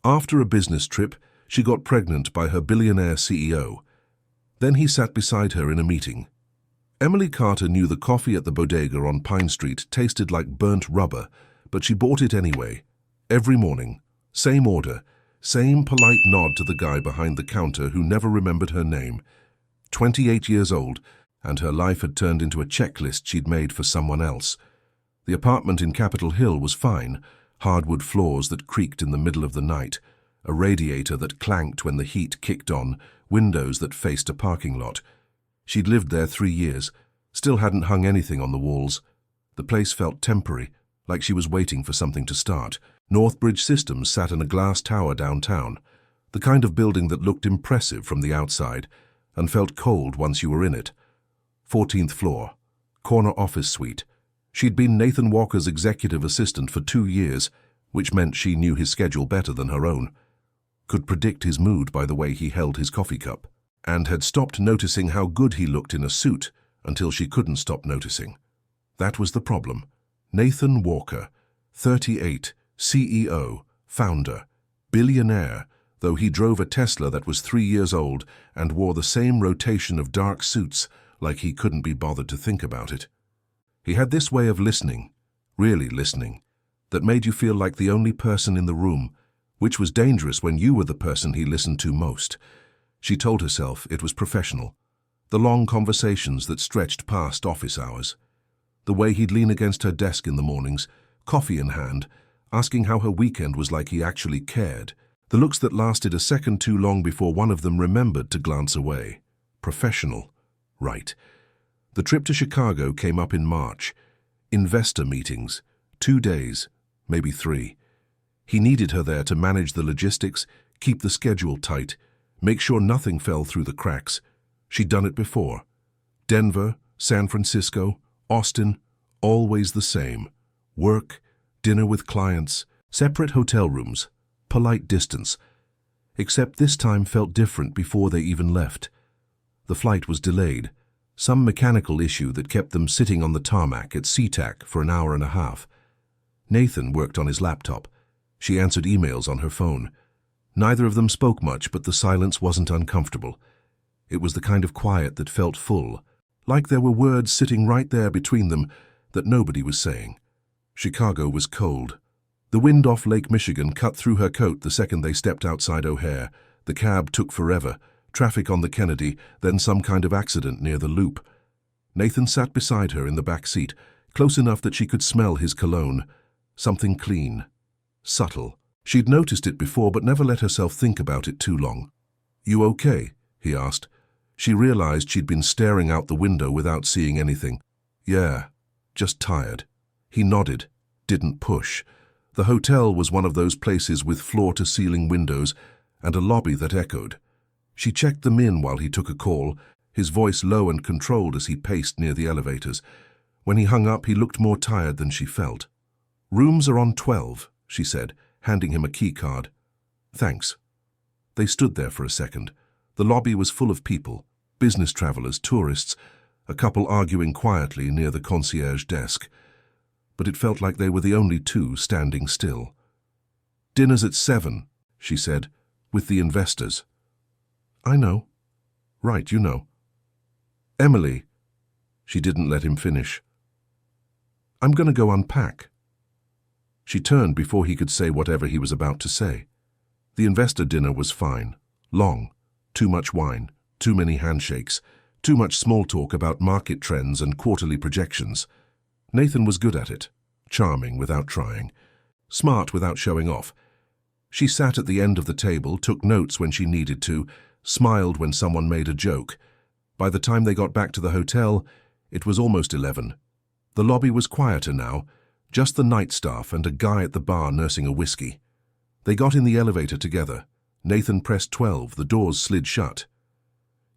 After a business trip, she got pregnant by her billionaire CEO. Then he sat beside her in a meeting. Emily Carter knew the coffee at the bodega on Pine Street tasted like burnt rubber, but she bought it anyway. Every morning, same order, same polite nod to the guy behind the counter who never remembered her name. 28 years old, and her life had turned into a checklist she'd made for someone else. The apartment in Capitol Hill was fine, hardwood floors that creaked in the middle of the night, a radiator that clanked when the heat kicked on, windows that faced a parking lot. She'd lived there 3 years, still hadn't hung anything on the walls. The place felt temporary, like she was waiting for something to start. Northbridge Systems sat in a glass tower downtown, the kind of building that looked impressive from the outside and felt cold once you were in it. 14th floor, corner office suite. She'd been Nathan Walker's executive assistant for 2 years, which meant she knew his schedule better than her own, could predict his mood by the way he held his coffee cup, and had stopped noticing how good he looked in a suit until she couldn't stop noticing. That was the problem. Nathan Walker, 38, CEO, founder, billionaire, though he drove a Tesla that was 3 years old and wore the same rotation of dark suits like he couldn't be bothered to think about it. He had this way of listening, really listening, that made you feel like the only person in the room, which was dangerous when you were the person he listened to most. She told herself it was professional. The long conversations that stretched past office hours. The way he'd lean against her desk in the mornings, coffee in hand, asking how her weekend was like he actually cared. The looks that lasted a second too long before one of them remembered to glance away. Professional. Right. The trip to Chicago came up in March. Investor meetings. 2 days, maybe 3. He needed her there to manage the logistics, keep the schedule tight, make sure nothing fell through the cracks. She'd done it before. Denver, San Francisco, Austin, always the same. Work, dinner with clients, separate hotel rooms, polite distance. Except this time felt different before they even left. The flight was delayed. Some mechanical issue that kept them sitting on the tarmac at SeaTac for an hour and a half. Nathan worked on his laptop. She answered emails on her phone. Neither of them spoke much, but the silence wasn't uncomfortable. It was the kind of quiet that felt full, like there were words sitting right there between them that nobody was saying. Chicago was cold. The wind off Lake Michigan cut through her coat the second they stepped outside O'Hare. The cab took forever. Traffic on the Kennedy, then some kind of accident near the Loop. Nathan sat beside her in the back seat, close enough that she could smell his cologne. Something clean. Subtle. She'd noticed it before but never let herself think about it too long. "You okay?" he asked. She realized she'd been staring out the window without seeing anything. "Yeah, just tired." He nodded, didn't push. The hotel was one of those places with floor-to-ceiling windows and a lobby that echoed. She checked them in while he took a call, his voice low and controlled as he paced near the elevators. When he hung up, he looked more tired than she felt. "Rooms are on 12, she said, handing him a key card. "Thanks." They stood there for a second. The lobby was full of people, business travelers, tourists, a couple arguing quietly near the concierge desk. But it felt like they were the only two standing still. "Dinner's at 7, she said, "with the investors." "I know." "Right, you know." "Emily." She didn't let him finish. "I'm going to go unpack." She turned before he could say whatever he was about to say. The investor dinner was fine. Long. Too much wine. Too many handshakes. Too much small talk about market trends and quarterly projections. Nathan was good at it. Charming without trying. Smart without showing off. She sat at the end of the table, took notes when she needed to, smiled when someone made a joke. By the time they got back to the hotel, it was almost 11. The lobby was quieter now, just the night staff and a guy at the bar nursing a whiskey. They got in the elevator together. Nathan pressed 12, the doors slid shut.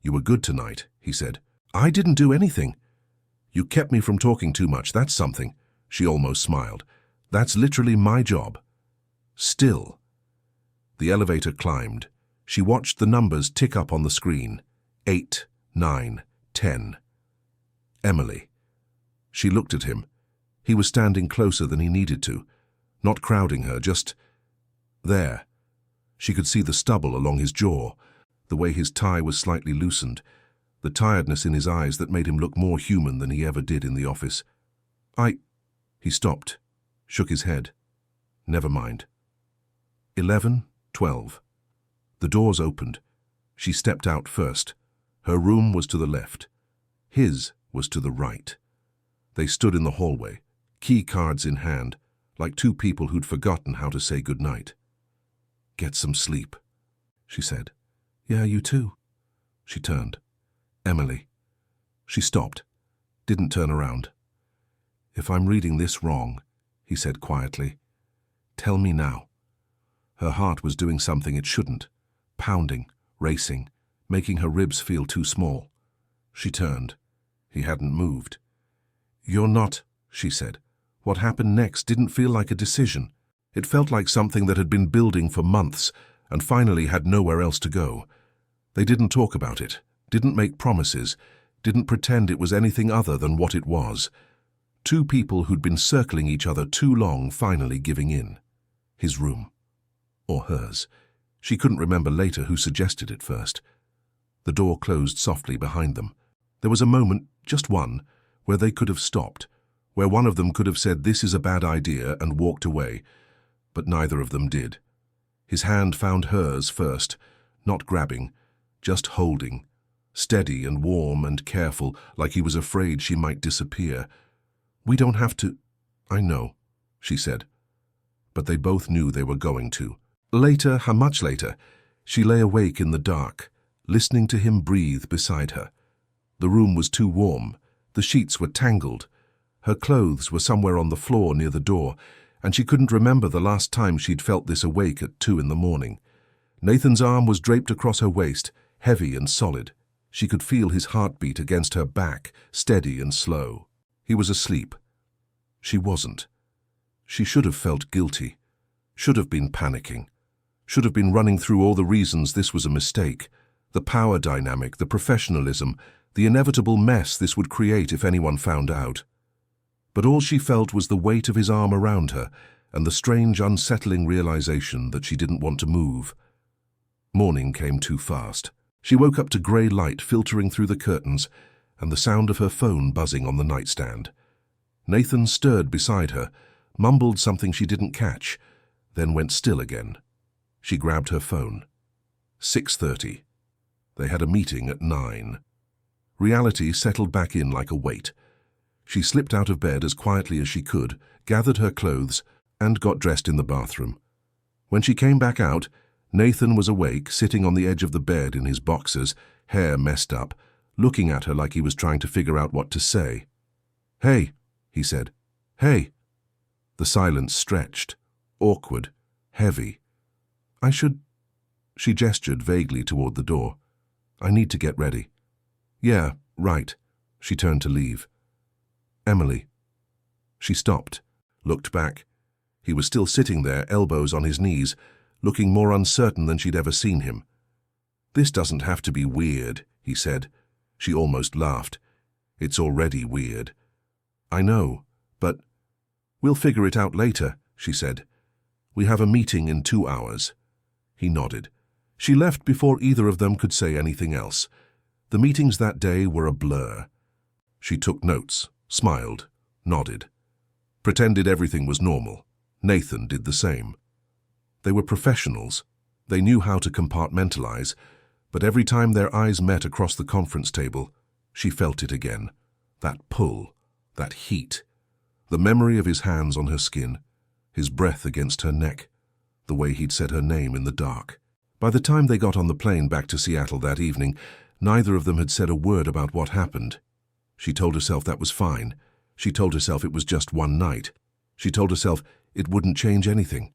"You were good tonight," he said. "I didn't do anything." "You kept me from talking too much, that's something." She almost smiled. "That's literally my job." Still. The elevator climbed. She watched the numbers tick up on the screen. 8, 9, 10. Emily. She looked at him. He was standing closer than he needed to, not crowding her, just there. She could see the stubble along his jaw, the way his tie was slightly loosened, the tiredness in his eyes that made him look more human than he ever did in the office. He stopped, shook his head. Never mind. 11, 12. The doors opened. She stepped out first. Her room was to the left. His was to the right. They stood in the hallway, key cards in hand, like two people who'd forgotten how to say goodnight. "Get some sleep," she said. "Yeah, you too." She turned. "Emily." She stopped, didn't turn around. "If I'm reading this wrong," he said quietly, "tell me now." Her heart was doing something it shouldn't, pounding, racing, making her ribs feel too small. She turned. He hadn't moved. "You're not," she said. What happened next didn't feel like a decision. It felt like something that had been building for months and finally had nowhere else to go. They didn't talk about it, didn't make promises, didn't pretend it was anything other than what it was. Two people who'd been circling each other too long finally giving in. His room. Or hers. She couldn't remember later who suggested it first. The door closed softly behind them. There was a moment, just one, where they could have stopped, where one of them could have said this is a bad idea and walked away, but neither of them did. His hand found hers first, not grabbing, just holding, steady and warm and careful, like he was afraid she might disappear. "We don't have to—" "I know," she said. But they both knew they were going to. Later, how much later, she lay awake in the dark, listening to him breathe beside her. The room was too warm, the sheets were tangled, her clothes were somewhere on the floor near the door, and she couldn't remember the last time she'd felt this awake at 2 in the morning. Nathan's arm was draped across her waist, heavy and solid. She could feel his heartbeat against her back, steady and slow. He was asleep. She wasn't. She should have felt guilty, should have been panicking, should have been running through all the reasons this was a mistake, the power dynamic, the professionalism, the inevitable mess this would create if anyone found out. But all she felt was the weight of his arm around her and the strange, unsettling realization that she didn't want to move. Morning came too fast. She woke up to grey light filtering through the curtains and the sound of her phone buzzing on the nightstand. Nathan stirred beside her, mumbled something she didn't catch, then went still again. She grabbed her phone. 6:30. They had a meeting at 9. Reality settled back in like a weight. She slipped out of bed as quietly as she could, gathered her clothes, and got dressed in the bathroom. When she came back out, Nathan was awake, sitting on the edge of the bed in his boxers, hair messed up, looking at her like he was trying to figure out what to say. "Hey," he said. "Hey." The silence stretched, awkward, heavy. "I should—" She gestured vaguely toward the door. "I need to get ready." "Yeah, right." She turned to leave. "Emily." She stopped, looked back. He was still sitting there, elbows on his knees, looking more uncertain than she'd ever seen him. "This doesn't have to be weird," he said. She almost laughed. "It's already weird." "I know, but—" "We'll figure it out later," she said. "We have a meeting in 2 hours." He nodded. She left before either of them could say anything else. The meetings that day were a blur. She took notes, smiled, nodded. Pretended everything was normal. Nathan did the same. They were professionals. They knew how to compartmentalize, but every time their eyes met across the conference table, she felt it again. That pull, that heat. The memory of his hands on her skin, his breath against her neck, the way he'd said her name in the dark. By the time they got on the plane back to Seattle that evening, neither of them had said a word about what happened. She told herself that was fine. She told herself it was just one night. She told herself it wouldn't change anything.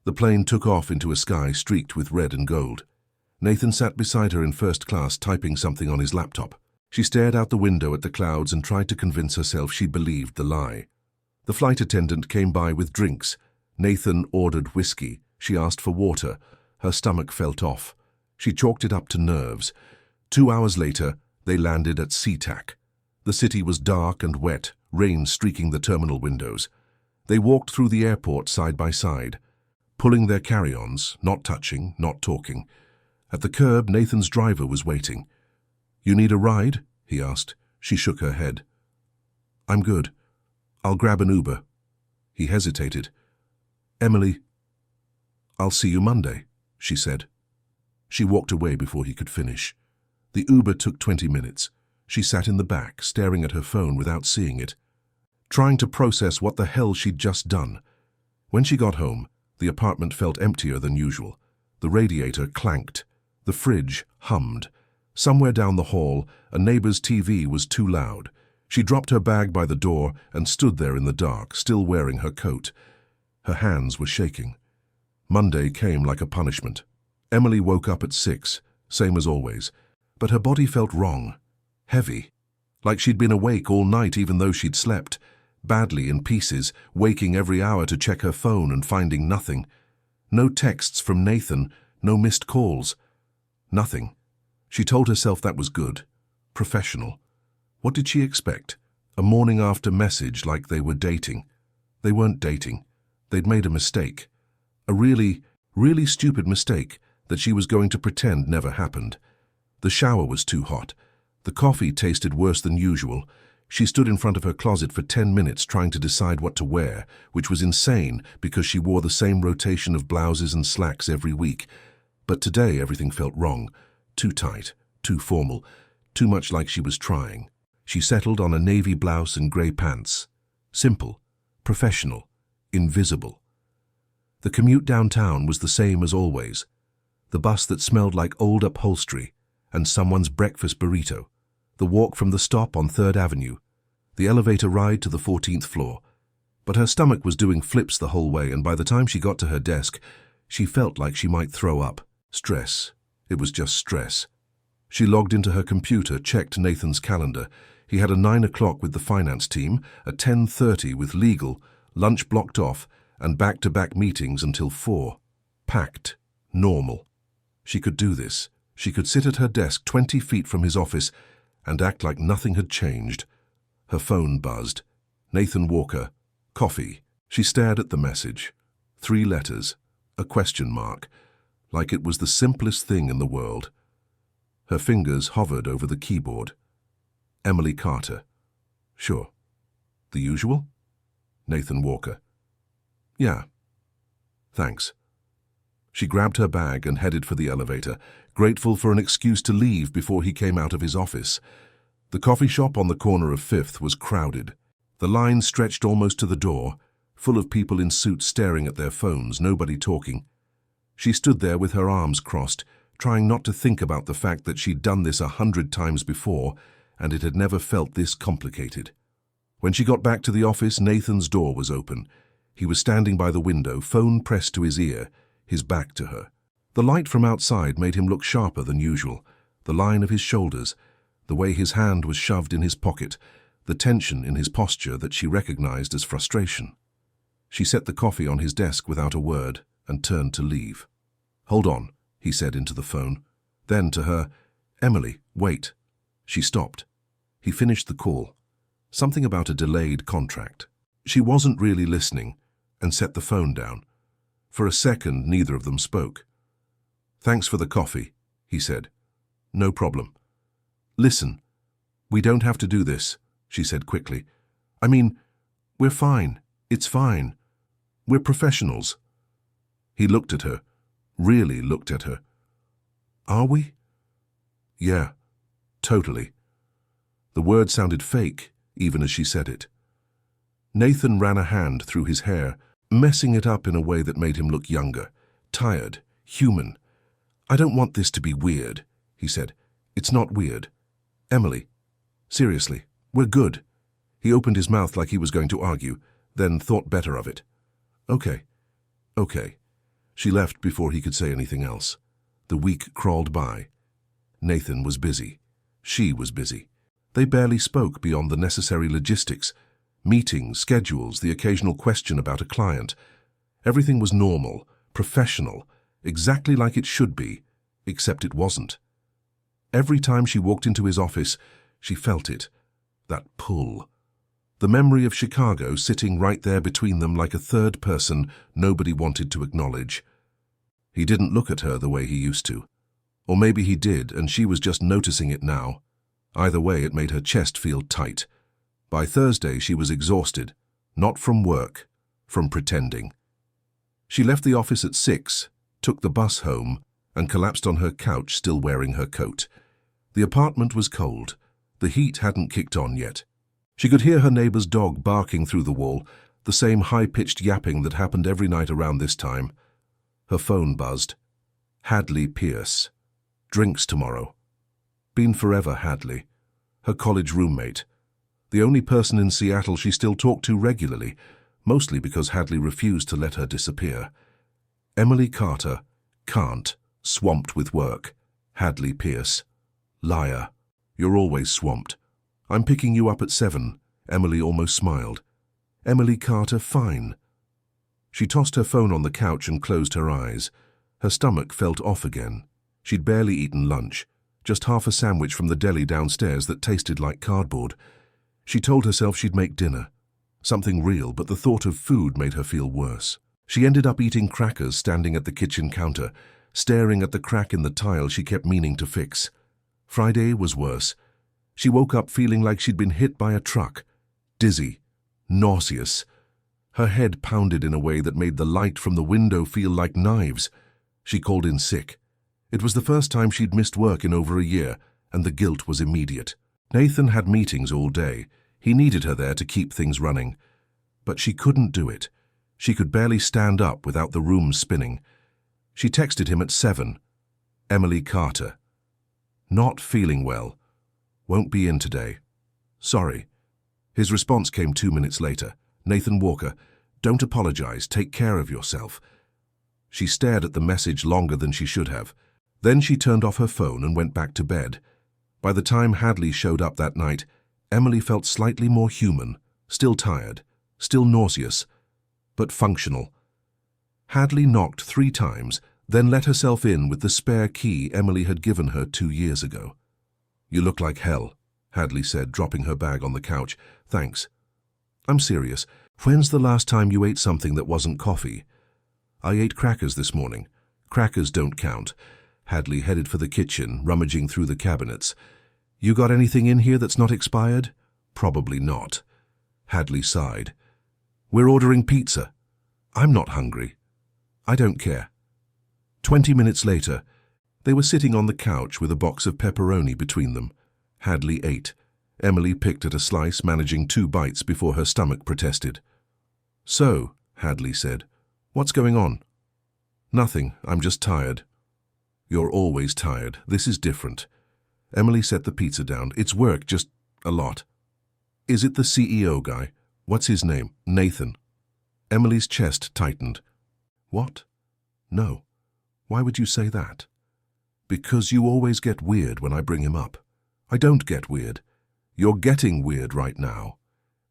The plane took off into a sky streaked with red and gold. Nathan sat beside her in first class, typing something on his laptop. She stared out the window at the clouds and tried to convince herself she believed the lie. The flight attendant came by with drinks. Nathan ordered whiskey. She asked for water. Her stomach felt off. She chalked it up to nerves. 2 hours later, they landed at SeaTac. The city was dark and wet, rain streaking the terminal windows. They walked through the airport side by side. pulling their carry-ons, not touching, not talking. At the curb, Nathan's driver was waiting. "You need a ride?" he asked. She shook her head. "I'm good. I'll grab an Uber." He hesitated. "Emily, I'll see you Monday," she said. She walked away before he could finish. The Uber took 20 minutes. She sat in the back, staring at her phone without seeing it, trying to process what the hell she'd just done. When she got home, the apartment felt emptier than usual. The radiator clanked. The fridge hummed. Somewhere down the hall, a neighbor's TV was too loud. She dropped her bag by the door and stood there in the dark, still wearing her coat. Her hands were shaking. Monday came like a punishment. Emily woke up at 6, same as always, but her body felt wrong, heavy, like she'd been awake all night even though she'd slept, badly in pieces, waking every hour to check her phone and finding nothing. No texts from Nathan, no missed calls. Nothing. She told herself that was good. Professional. What did she expect? A morning after message like they were dating. They weren't dating. They'd made a mistake. A really, really stupid mistake that she was going to pretend never happened. The shower was too hot. The coffee tasted worse than usual. She stood in front of her closet for 10 minutes trying to decide what to wear, which was insane because she wore the same rotation of blouses and slacks every week. But today everything felt wrong. Too tight, too formal, too much like she was trying. She settled on a navy blouse and grey pants. Simple, professional, invisible. The commute downtown was the same as always. The bus that smelled like old upholstery and someone's breakfast burrito. The walk from the stop on 3rd Avenue. The elevator ride to the 14th floor. But her stomach was doing flips the whole way, and by the time she got to her desk, she felt like she might throw up. Stress. It was just stress. She logged into her computer, checked Nathan's calendar. He had a 9 o'clock with the finance team, a 10:30 with legal, lunch blocked off, and back-to-back meetings until 4. Packed. Normal. She could do this. She could sit at her desk 20 feet from his office and act like nothing had changed. Her phone buzzed. Nathan Walker. Coffee. She stared at the message. 3 letters. A question mark. Like it was the simplest thing in the world. Her fingers hovered over the keyboard. Emily Carter. Sure. The usual? Nathan Walker. Yeah. Thanks. She grabbed her bag and headed for the elevator, grateful for an excuse to leave before he came out of his office. The coffee shop on the corner of 5th was crowded. The line stretched almost to the door, full of people in suits staring at their phones, nobody talking. She stood there with her arms crossed, trying not to think about the fact that she'd done this 100 times before, and it had never felt this complicated. When she got back to the office, Nathan's door was open. He was standing by the window, phone pressed to his ear, his back to her. The light from outside made him look sharper than usual. The line of his shoulders, the way his hand was shoved in his pocket, the tension in his posture that she recognized as frustration. She set the coffee on his desk without a word and turned to leave. "Hold on," he said into the phone. Then to her, "Emily, wait." She stopped. He finished the call. Something about a delayed contract. She wasn't really listening and set the phone down. For a second, neither of them spoke. "Thanks for the coffee," he said. "No problem." "Listen, we don't have to do this," she said quickly. "I mean, we're fine. It's fine. We're professionals." He looked at her, really looked at her. "Are we?" "Yeah, totally." The word sounded fake, even as she said it. Nathan ran a hand through his hair, messing it up in a way that made him look younger, tired, human. "I don't want this to be weird," he said. "It's not weird. Emily, seriously, we're good." He opened his mouth like he was going to argue, then thought better of it. "Okay, okay." She left before he could say anything else. The week crawled by. Nathan was busy. She was busy. They barely spoke beyond the necessary logistics, meetings, schedules, the occasional question about a client. Everything was normal, professional, exactly like it should be, except it wasn't. Every time she walked into his office, she felt it, that pull. The memory of Chicago sitting right there between them like a third person nobody wanted to acknowledge. He didn't look at her the way he used to. Or maybe he did, and she was just noticing it now. Either way, it made her chest feel tight. By Thursday, she was exhausted. Not from work, from pretending. She left the office at 6, took the bus home, and collapsed on her couch, still wearing her coat. The apartment was cold. The heat hadn't kicked on yet. She could hear her neighbor's dog barking through the wall, the same high-pitched yapping that happened every night around this time. Her phone buzzed. Hadley Pierce. Drinks tomorrow. Been forever, Hadley. Her college roommate. The only person in Seattle she still talked to regularly, mostly because Hadley refused to let her disappear. Emily Carter. Can't. Swamped with work. Hadley Pierce. Liar. You're always swamped. I'm picking you up at 7. Emily almost smiled. Emily Carter, fine. She tossed her phone on the couch and closed her eyes. Her stomach felt off again. She'd barely eaten lunch, just half a sandwich from the deli downstairs that tasted like cardboard. She told herself she'd make dinner. Something real, but the thought of food made her feel worse. She ended up eating crackers standing at the kitchen counter, staring at the crack in the tile she kept meaning to fix. Friday was worse. She woke up feeling like she'd been hit by a truck. Dizzy. Nauseous. Her head pounded in a way that made the light from the window feel like knives. She called in sick. It was the first time she'd missed work in over a year, and the guilt was immediate. Nathan had meetings all day. He needed her there to keep things running. But she couldn't do it. She could barely stand up without the room spinning. She texted him at 7. Emily Carter. Not feeling well. Won't be in today. Sorry. His response came 2 minutes later. Nathan Walker, don't apologize, take care of yourself. She stared at the message longer than she should have. Then she turned off her phone and went back to bed. By the time Hadley showed up that night, Emily felt slightly more human, still tired, still nauseous, but functional. Hadley knocked 3 times, then let herself in with the spare key Emily had given her 2 years ago. You look like hell, Hadley said, dropping her bag on the couch. Thanks. I'm serious. When's the last time you ate something that wasn't coffee? I ate crackers this morning. Crackers don't count. Hadley headed for the kitchen, rummaging through the cabinets. You got anything in here that's not expired? Probably not. Hadley sighed. We're ordering pizza. I'm not hungry. I don't care. 20 minutes later, they were sitting on the couch with a box of pepperoni between them. Hadley ate. Emily picked at a slice, managing 2 bites before her stomach protested. So, Hadley said, what's going on? Nothing, I'm just tired. You're always tired. This is different. Emily set the pizza down. It's work, just a lot. Is it the CEO guy? What's his name? Nathan. Emily's chest tightened. What? No. Why would you say that? Because you always get weird when I bring him up. I don't get weird. You're getting weird right now.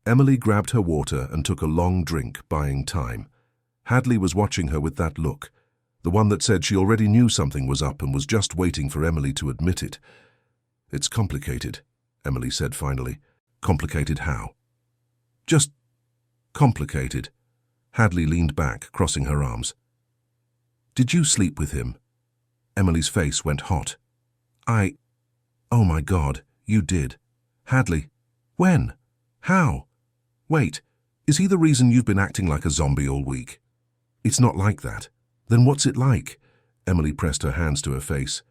Emily grabbed her water and took a long drink, buying time. Hadley was watching her with that look, the one that said she already knew something was up and was just waiting for Emily to admit it. It's complicated, Emily said finally. Complicated how? Just complicated. Hadley leaned back, crossing her arms. Did you sleep with him? Emily's face went hot. Oh my God, you did. Hadley. When? How? Wait, is he the reason you've been acting like a zombie all week? It's not like that. Then what's it like? Emily pressed her hands to her face.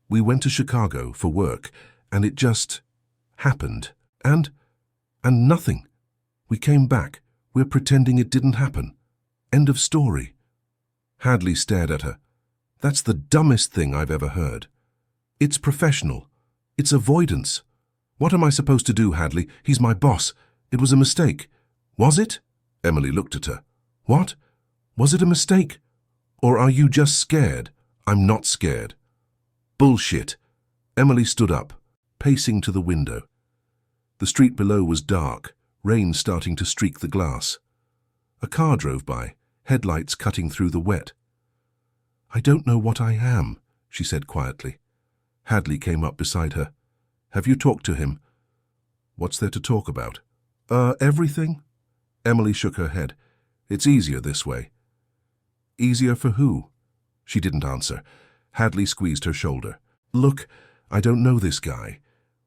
We went to Chicago for work, and it just happened. And nothing. We came back. We're pretending it didn't happen. End of story. Hadley stared at her. That's the dumbest thing I've ever heard. It's professional. It's avoidance. What am I supposed to do, Hadley? He's my boss. It was a mistake. Was it? Emily looked at her. What? Was it a mistake? Or are you just scared? I'm not scared. Bullshit. Emily stood up, pacing to the window. The street below was dark, rain starting to streak the glass. A car drove by, headlights cutting through the wet. I don't know what I am, she said quietly. Hadley came up beside her. Have you talked to him? What's there to talk about? Everything? Emily shook her head. It's easier this way. Easier for who? She didn't answer. Hadley squeezed her shoulder. Look, I don't know this guy.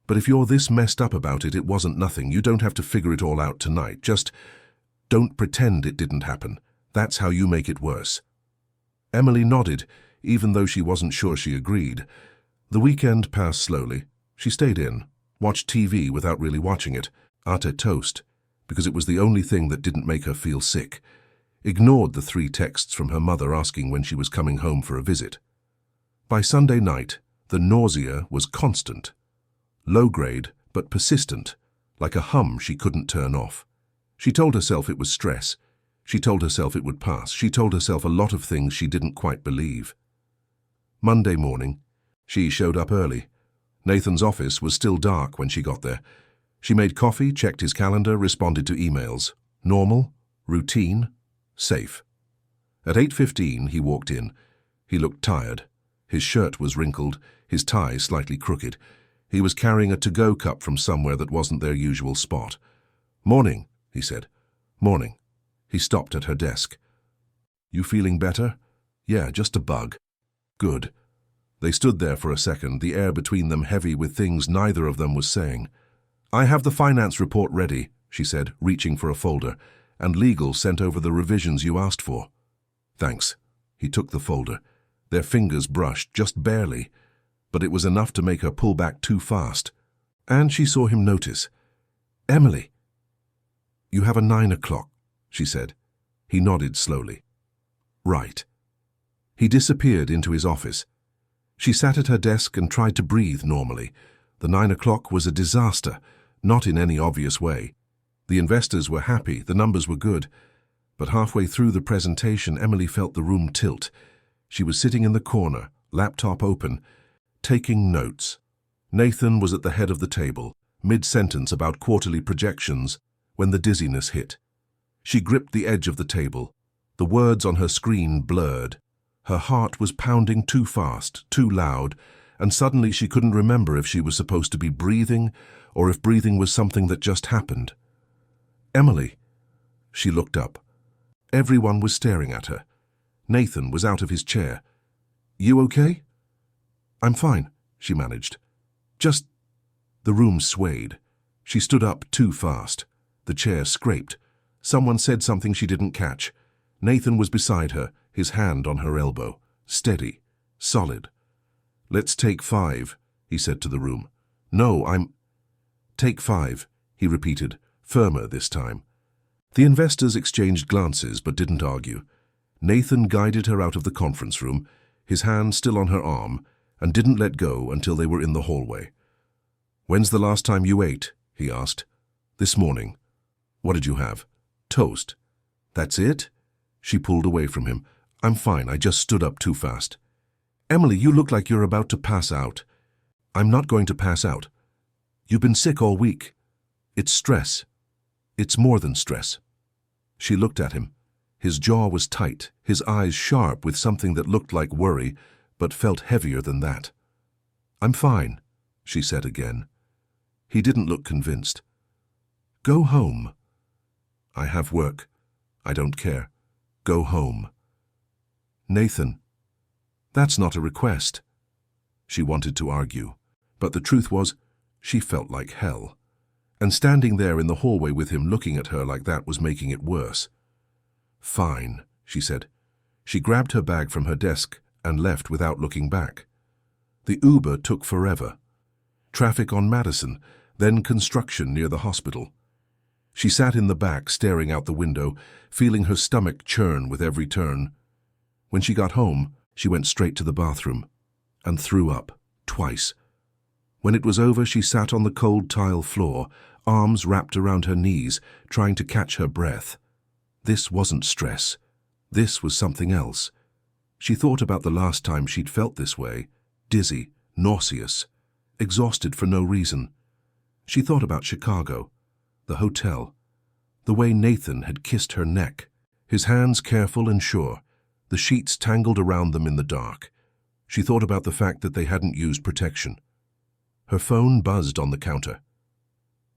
But if you're this messed up about it, it wasn't nothing. You don't have to figure it all out tonight. Just don't pretend it didn't happen. That's how you make it worse. Emily nodded, even though she wasn't sure she agreed. The weekend passed slowly. She stayed in, watched TV without really watching it, ate toast, because it was the only thing that didn't make her feel sick, ignored the 3 texts from her mother asking when she was coming home for a visit. By Sunday night, the nausea was constant. Low grade, but persistent, like a hum she couldn't turn off. She told herself it was stress. She told herself it would pass. She told herself a lot of things she didn't quite believe. Monday morning, she showed up early. Nathan's office was still dark when she got there. She made coffee, checked his calendar, responded to emails. Normal, routine, safe. At 8:15, he walked in. He looked tired. His shirt was wrinkled, his tie slightly crooked. He was carrying a to-go cup from somewhere that wasn't their usual spot. Morning, he said. Morning. He stopped at her desk. You feeling better? Yeah, just a bug. Good. They stood there for a second, the air between them heavy with things neither of them was saying. I have the finance report ready, she said, reaching for a folder, and legal sent over the revisions you asked for. Thanks. He took the folder. Their fingers brushed, just barely, but it was enough to make her pull back too fast. And she saw him notice. Emily. You have a 9 o'clock, she said. He nodded slowly. Right. He disappeared into his office. She sat at her desk and tried to breathe normally. The 9 o'clock was a disaster, not in any obvious way. The investors were happy, the numbers were good. But halfway through the presentation, Emily felt the room tilt. She was sitting in the corner, laptop open, taking notes. Nathan was at the head of the table, mid-sentence about quarterly projections, when the dizziness hit. She gripped the edge of the table. The words on her screen blurred. Her heart was pounding too fast, too loud, and suddenly she couldn't remember if she was supposed to be breathing or if breathing was something that just happened. Emily. She looked up. Everyone was staring at her. Nathan was out of his chair. You okay? I'm fine, she managed. Just... The room swayed. She stood up too fast. The chair scraped. Someone said something she didn't catch. Nathan was beside her, his hand on her elbow. Steady. Solid. Let's take 5, he said to the room. No, Take 5, he repeated, firmer this time. The investors exchanged glances but didn't argue. Nathan guided her out of the conference room, his hand still on her arm, and didn't let go until they were in the hallway. When's the last time you ate? He asked. This morning. What did you have? Toast. That's it? She pulled away from him. I'm fine, I just stood up too fast. Emily, you look like you're about to pass out. I'm not going to pass out. You've been sick all week. It's stress. It's more than stress. She looked at him. His jaw was tight, his eyes sharp with something that looked like worry, but felt heavier than that. I'm fine, she said again. He didn't look convinced. Go home. I have work. I don't care. Go home. Nathan. That's not a request. She wanted to argue, but the truth was, she felt like hell. And standing there in the hallway with him looking at her like that was making it worse. Fine, she said. She grabbed her bag from her desk and left without looking back. The Uber took forever. Traffic on Madison, then construction near the hospital. She sat in the back, staring out the window, feeling her stomach churn with every turn. When she got home, she went straight to the bathroom and threw up, twice. When it was over, she sat on the cold tile floor, arms wrapped around her knees, trying to catch her breath. This wasn't stress. This was something else. She thought about the last time she'd felt this way, dizzy, nauseous, exhausted for no reason. She thought about Chicago, the hotel, the way Nathan had kissed her neck, his hands careful and sure, the sheets tangled around them in the dark. She thought about the fact that they hadn't used protection. Her phone buzzed on the counter.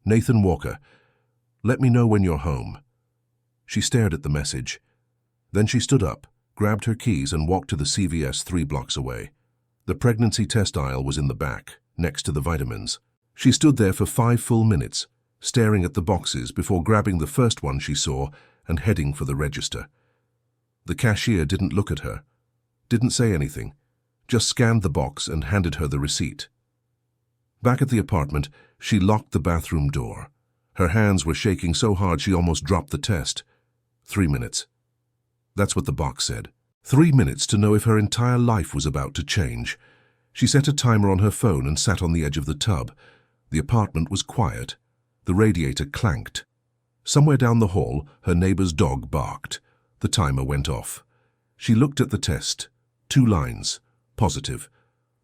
Nathan Walker. Let me know when you're home. She stared at the message. Then she stood up, grabbed her keys and walked to the CVS 3 blocks away. The pregnancy test aisle was in the back, next to the vitamins. She stood there for 5 full minutes, staring at the boxes before grabbing the first one she saw and heading for the register. The cashier didn't look at her, didn't say anything, just scanned the box and handed her the receipt. Back at the apartment, she locked the bathroom door. Her hands were shaking so hard she almost dropped the test. 3 minutes. That's what the box said. 3 minutes to know if her entire life was about to change. She set a timer on her phone and sat on the edge of the tub. The apartment was quiet. The radiator clanked. Somewhere down the hall, her neighbor's dog barked. The timer went off. She looked at the test. 2 lines. Positive.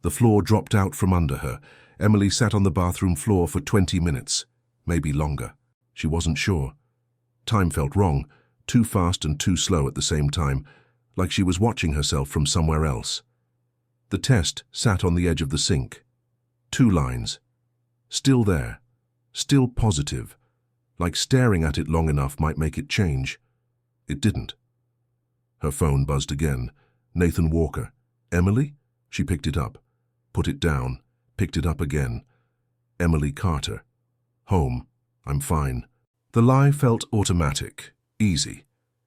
The floor dropped out from under her. Emily sat on the bathroom floor for 20 minutes. Maybe longer. She wasn't sure. Time felt wrong. Too fast and too slow at the same time, like she was watching herself from somewhere else. The test sat on the edge of the sink. 2 lines. Still there. Still positive. Like staring at it long enough might make it change. It didn't. Her phone buzzed again. Nathan Walker. Emily? She picked it up. Put it down. Picked it up again. Emily Carter. Home. I'm fine. The lie felt automatic. Easy.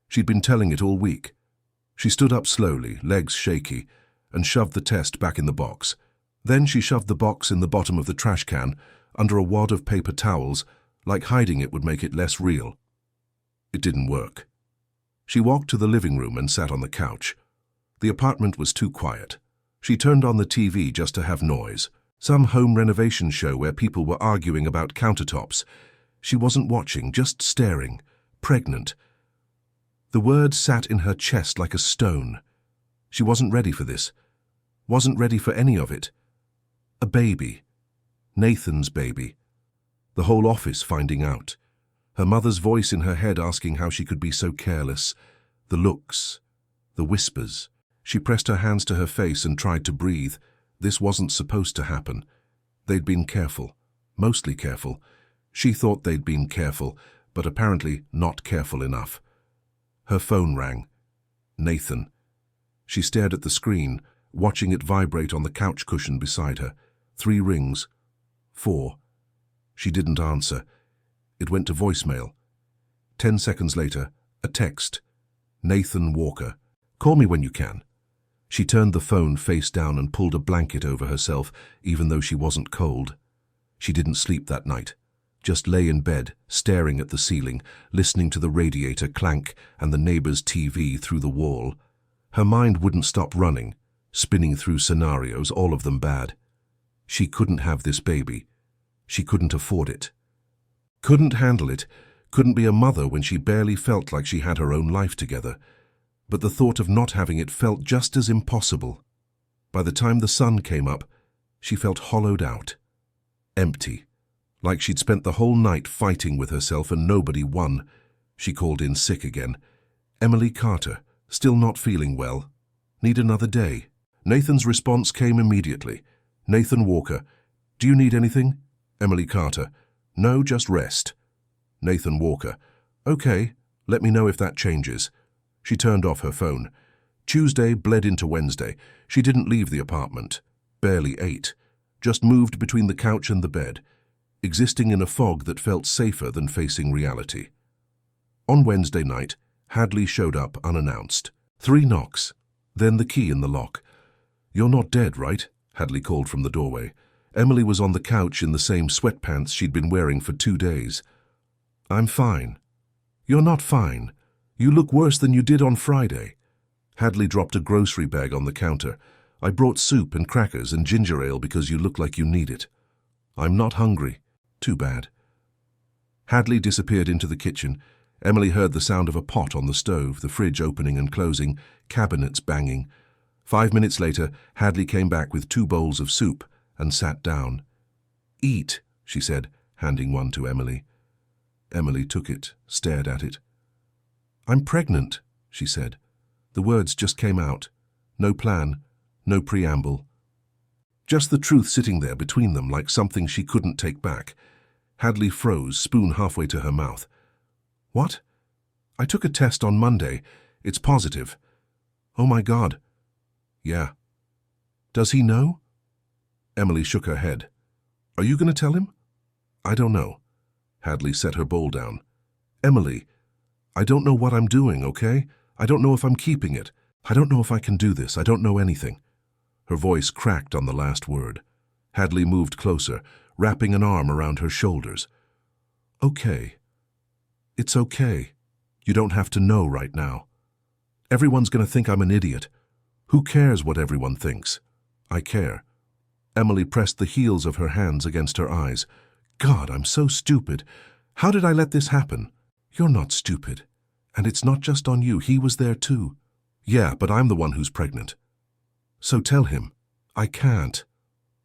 She'd been telling it all week. She stood up slowly, legs shaky, and shoved the test back in the box. Then she shoved the box in the bottom of the trash can, under a wad of paper towels, like hiding it would make it less real. It didn't work. She walked to the living room and sat on the couch. The apartment was too quiet. She turned on the TV just to have noise. Some home renovation show where people were arguing about countertops. She wasn't watching, just staring. Pregnant. The word sat in her chest like a stone. She wasn't ready for this. Wasn't ready for any of it. A baby. Nathan's baby. The whole office finding out. Her mother's voice in her head asking how she could be so careless. The looks. The whispers. She pressed her hands to her face and tried to breathe. This wasn't supposed to happen. They'd been careful. Mostly careful. She thought they'd been careful, but apparently not careful enough. Her phone rang. Nathan. She stared at the screen, watching it vibrate on the couch cushion beside her. 3 rings. 4. She didn't answer. It went to voicemail. 10 seconds later, a text. Nathan Walker. Call me when you can. She turned the phone face down and pulled a blanket over herself, even though she wasn't cold. She didn't sleep that night. Just lay in bed, staring at the ceiling, listening to the radiator clank and the neighbor's TV through the wall. Her mind wouldn't stop running, spinning through scenarios, all of them bad. She couldn't have this baby. She couldn't afford it. Couldn't handle it, couldn't be a mother when she barely felt like she had her own life together. But the thought of not having it felt just as impossible. By the time the sun came up, she felt hollowed out. Empty. Like she'd spent the whole night fighting with herself and nobody won. She called in sick again. Emily Carter, still not feeling well. Need another day. Nathan's response came immediately. Nathan Walker, do you need anything? Emily Carter, no, just rest. Nathan Walker, okay, let me know if that changes. She turned off her phone. Tuesday bled into Wednesday. She didn't leave the apartment. Barely ate. Just moved between the couch and the bed, existing in a fog that felt safer than facing reality. On Wednesday night, Hadley showed up unannounced. 3 knocks, then the key in the lock. You're not dead, right? Hadley called from the doorway. Emily was on the couch in the same sweatpants she'd been wearing for 2 days. I'm fine. You're not fine. You look worse than you did on Friday. Hadley dropped a grocery bag on the counter. I brought soup and crackers and ginger ale because you look like you need it. I'm not hungry. Too bad. Hadley disappeared into the kitchen. Emily heard the sound of a pot on the stove, the fridge opening and closing, cabinets banging. 5 minutes later, Hadley came back with 2 bowls of soup and sat down. Eat, she said, handing one to Emily. Emily took it, stared at it. I'm pregnant, she said. The words just came out. No plan, no preamble. Just the truth sitting there between them like something she couldn't take back. Hadley froze, spoon halfway to her mouth. What? I took a test on Monday. It's positive. Oh my God. Yeah. Does he know? Emily shook her head. Are you going to tell him? I don't know. Hadley set her bowl down. Emily, I don't know what I'm doing, okay? I don't know if I'm keeping it. I don't know if I can do this. I don't know anything. Her voice cracked on the last word. Hadley moved closer, wrapping an arm around her shoulders. Okay. It's okay. You don't have to know right now. Everyone's going to think I'm an idiot. Who cares what everyone thinks? I care. Emily pressed the heels of her hands against her eyes. God, I'm so stupid. How did I let this happen? You're not stupid. And it's not just on you. He was there too. Yeah, but I'm the one who's pregnant. So tell him. I can't.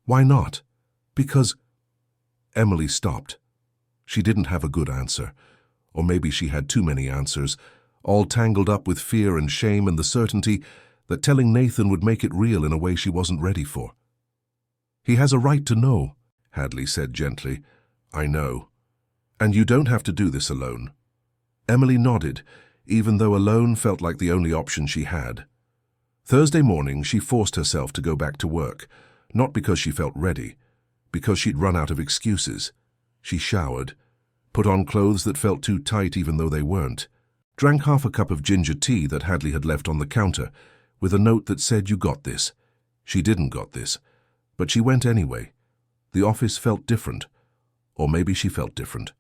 Why not? Because... Emily stopped. She didn't have a good answer. Or maybe she had too many answers, all tangled up with fear and shame and the certainty that telling Nathan would make it real in a way she wasn't ready for. He has a right to know, Hadley said gently. I know. And you don't have to do this alone. Emily nodded, even though alone felt like the only option she had. Thursday morning, she forced herself to go back to work, not because she felt ready, because she'd run out of excuses. She showered, put on clothes that felt too tight even though they weren't, drank half a cup of ginger tea that Hadley had left on the counter, with a note that said, "You got this." She didn't got this, but she went anyway. The office felt different, or maybe she felt different.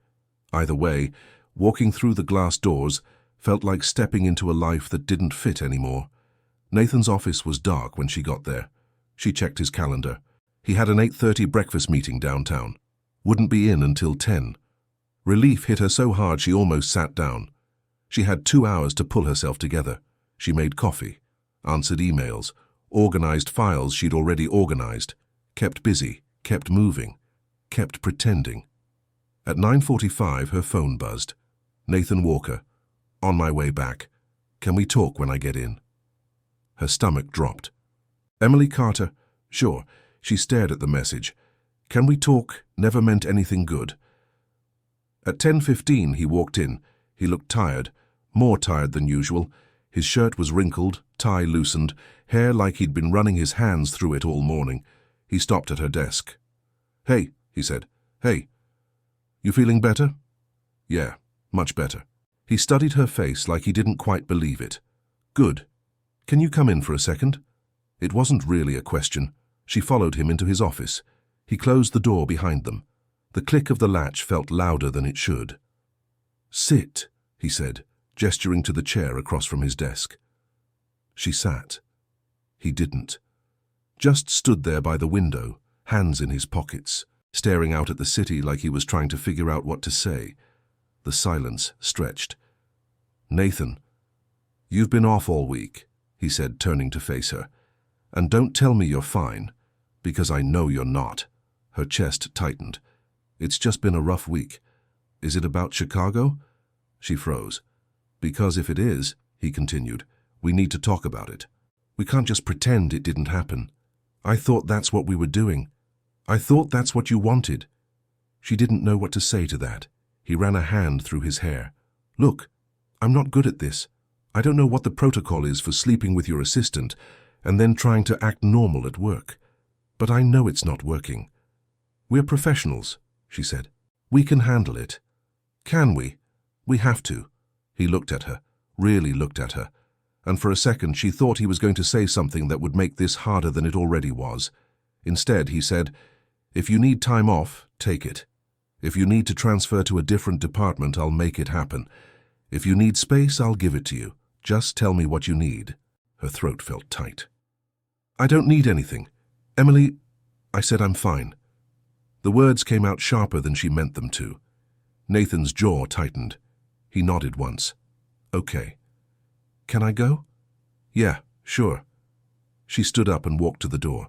Either way, walking through the glass doors felt like stepping into a life that didn't fit anymore. Nathan's office was dark when she got there. She checked his calendar. He had an 8:30 breakfast meeting downtown. Wouldn't be in until 10. Relief hit her so hard she almost sat down. She had 2 hours to pull herself together. She made coffee, answered emails, organized files she'd already organized, kept busy, kept moving, kept pretending. At 9:45, her phone buzzed. Nathan Walker. On my way back. Can we talk when I get in? Her stomach dropped. Emily Carter. Sure. She stared at the message. Can we talk never meant anything good. At 10:15, he walked in. He looked tired, more tired than usual. His shirt was wrinkled, tie loosened, hair like he'd been running his hands through it all morning. He stopped at her desk. Hey, he said. Hey. You feeling better? Yeah, much better. He studied her face like he didn't quite believe it. Good. Can you come in for a second? It wasn't really a question. She followed him into his office. He closed the door behind them. The click of the latch felt louder than it should. Sit, he said, gesturing to the chair across from his desk. She sat. He didn't. Just stood there by the window, hands in his pockets, staring out at the city like he was trying to figure out what to say. The silence stretched. Nathan, you've been off all week, he said, turning to face her. And don't tell me you're fine, because I know you're not. Her chest tightened. It's just been a rough week. Is it about Chicago? She froze. Because if it is, he continued, we need to talk about it. We can't just pretend it didn't happen. I thought that's what we were doing. I thought that's what you wanted. She didn't know what to say to that. He ran a hand through his hair. Look, I'm not good at this. I don't know what the protocol is for sleeping with your assistant and then trying to act normal at work. But I know it's not working. We're professionals, she said. We can handle it. Can we? We have to. He looked at her, really looked at her, and for a second she thought he was going to say something that would make this harder than it already was. Instead, he said, if you need time off, take it. If you need to transfer to a different department, I'll make it happen. If you need space, I'll give it to you. Just tell me what you need. Her throat felt tight. I don't need anything. Emily, I said I'm fine. The words came out sharper than she meant them to. Nathan's jaw tightened. He nodded once. Okay. Can I go? Yeah, sure. She stood up and walked to the door.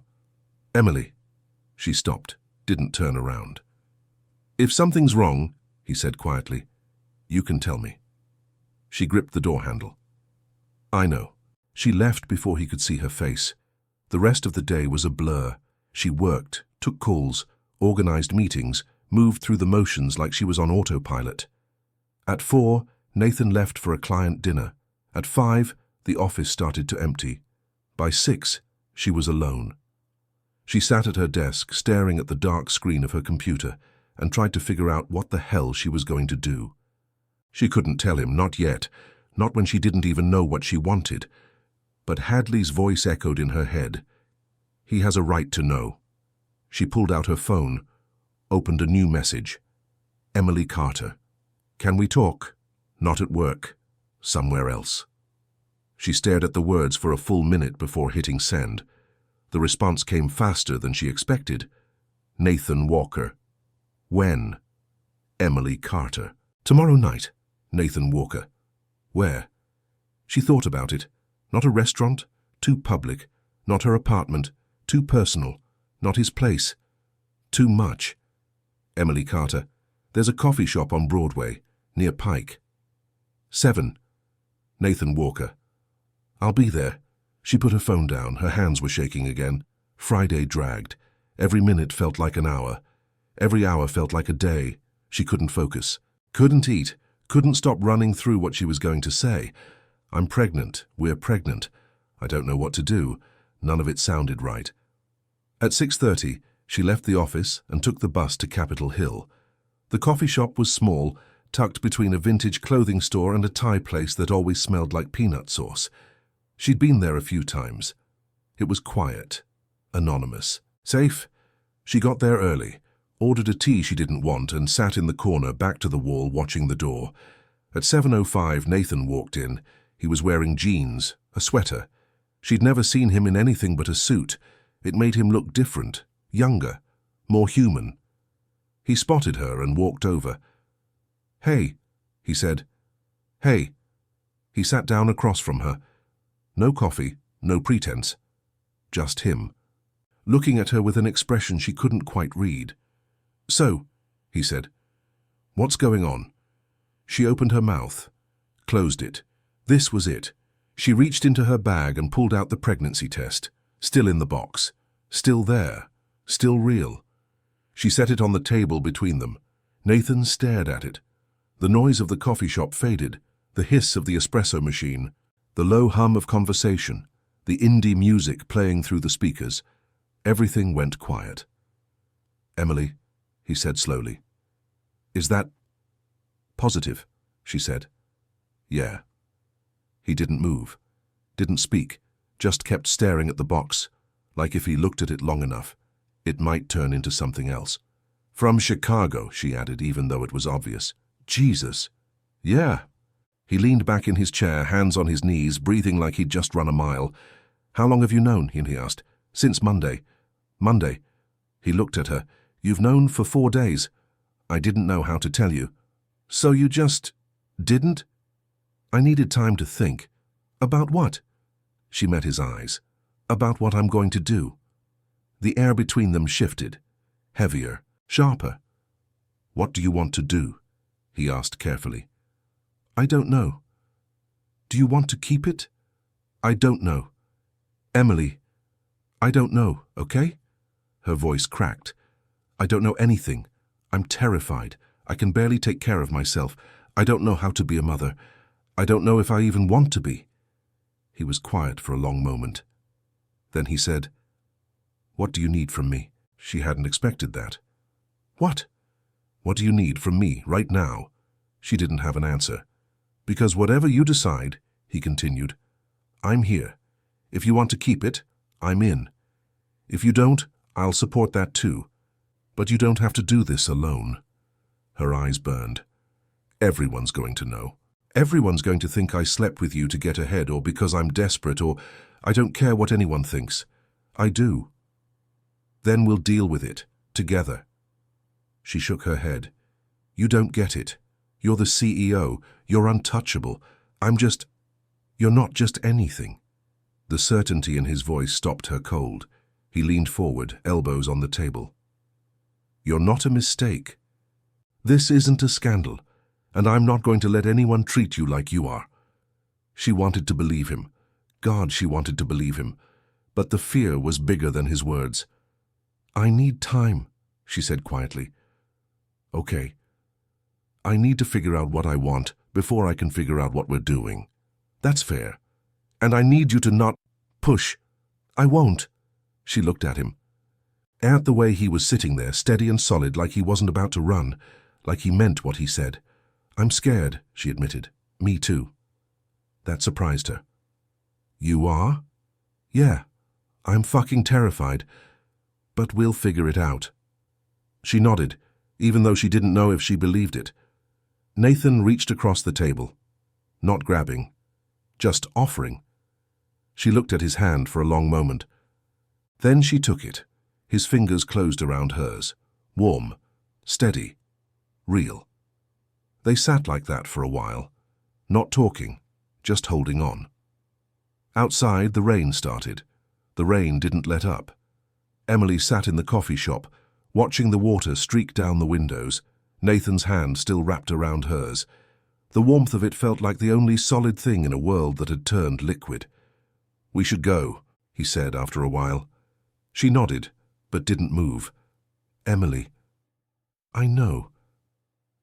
Emily. She stopped, didn't turn around. If something's wrong, he said quietly, you can tell me. She gripped the door handle. I know. She left before he could see her face. The rest of the day was a blur. She worked, took calls, organized meetings, moved through the motions like she was on autopilot. At 4, Nathan left for a client dinner. At 5, the office started to empty. By 6, she was alone. She sat at her desk, staring at the dark screen of her computer, and tried to figure out what the hell she was going to do. She couldn't tell him, not yet, not when she didn't even know what she wanted. But Hadley's voice echoed in her head. He has a right to know. She pulled out her phone, opened a new message. Emily Carter. Can we talk? Not at work. Somewhere else. She stared at the words for a full minute before hitting send. The response came faster than she expected. Nathan Walker. When? Emily Carter. Tomorrow night. Nathan Walker. Where? She thought about it. Not a restaurant, too public. Not her apartment, too personal. Not his place. Too much. Emily Carter. There's a coffee shop on Broadway, near Pike. 7. Nathan Walker. I'll be there. She put her phone down. Her hands were shaking again. Friday dragged. Every minute felt like an hour. Every hour felt like a day. She couldn't focus. Couldn't eat. Couldn't stop running through what she was going to say. I'm pregnant. We're pregnant. I don't know what to do. None of it sounded right. At 6:30, she left the office and took the bus to Capitol Hill. The coffee shop was small, tucked between a vintage clothing store and a Thai place that always smelled like peanut sauce. She'd been there a few times. It was quiet, anonymous, safe. She got there early, ordered a tea she didn't want, and sat in the corner back to the wall watching the door. At 7:05, Nathan walked in. He was wearing jeans, a sweater. She'd never seen him in anything but a suit. It made him look different, younger, more human. He spotted her and walked over. "Hey," he said. "Hey." He sat down across from her. No coffee, no pretense. Just him, looking at her with an expression she couldn't quite read. "So," he said, "what's going on?" She opened her mouth, closed it. This was it. She reached into her bag and pulled out the pregnancy test. Still in the box. Still there. Still real. She set it on the table between them. Nathan stared at it. The noise of the coffee shop faded, the hiss of the espresso machine, the low hum of conversation, the indie music playing through the speakers. Everything went quiet. "Emily," he said slowly. "Is that positive?" she said. "Yeah." He didn't move, didn't speak, just kept staring at the box, like if he looked at it long enough, it might turn into something else. "From Chicago," she added, even though it was obvious. "Jesus." "Yeah." He leaned back in his chair, hands on his knees, breathing like he'd just run a mile. "How long have you known?" he asked. "Since Monday." "Monday?" He looked at her. "You've known for 4 days. I didn't know how to tell you." "So you just didn't?" "I needed time to think." "About what?" She met his eyes. "About what I'm going to do." The air between them shifted, heavier, sharper. "What do you want to do?" he asked carefully. "I don't know." "Do you want to keep it?" "I don't know." "Emily, I don't know, okay?" Her voice cracked. "I don't know anything. I'm terrified. I can barely take care of myself. I don't know how to be a mother. I don't know if I even want to be." He was quiet for a long moment. Then he said, "What do you need from me?" She hadn't expected that. "What?" "What do you need from me right now?" She didn't have an answer. "Because whatever you decide," he continued, "I'm here. If you want to keep it, I'm in. If you don't, I'll support that too. But you don't have to do this alone." Her eyes burned. "Everyone's going to know. Everyone's going to think I slept with you to get ahead, or because I'm desperate, or I don't care what anyone thinks. I do. Then we'll deal with it, together." She shook her head. "You don't get it. You're the CEO. You're untouchable. You're not just anything." The certainty in his voice stopped her cold. He leaned forward, elbows on the table. "You're not a mistake. This isn't a scandal, and I'm not going to let anyone treat you like you are." She wanted to believe him. God, she wanted to believe him. But the fear was bigger than his words. "I need time," she said quietly. "Okay. I need to figure out what I want before I can figure out what we're doing. That's fair. And I need you to not push. I won't. She looked at him. At the way he was sitting there, steady and solid, like he wasn't about to run, like he meant what he said. I'm scared, she admitted. Me too. That surprised her. You are? Yeah. I'm fucking terrified. But we'll figure it out. She nodded, even though she didn't know if she believed it. Nathan reached across the table. Not grabbing. Just offering. She looked at his hand for a long moment. Then she took it. His fingers closed around hers. Warm. Steady. Real. They sat like that for a while. Not talking. Just holding on. Outside, the rain started. The rain didn't let up. Emily sat in the coffee shop, watching the water streak down the windows, Nathan's hand still wrapped around hers. The warmth of it felt like the only solid thing in a world that had turned liquid. We should go, he said after a while. She nodded, but didn't move. Emily. I know.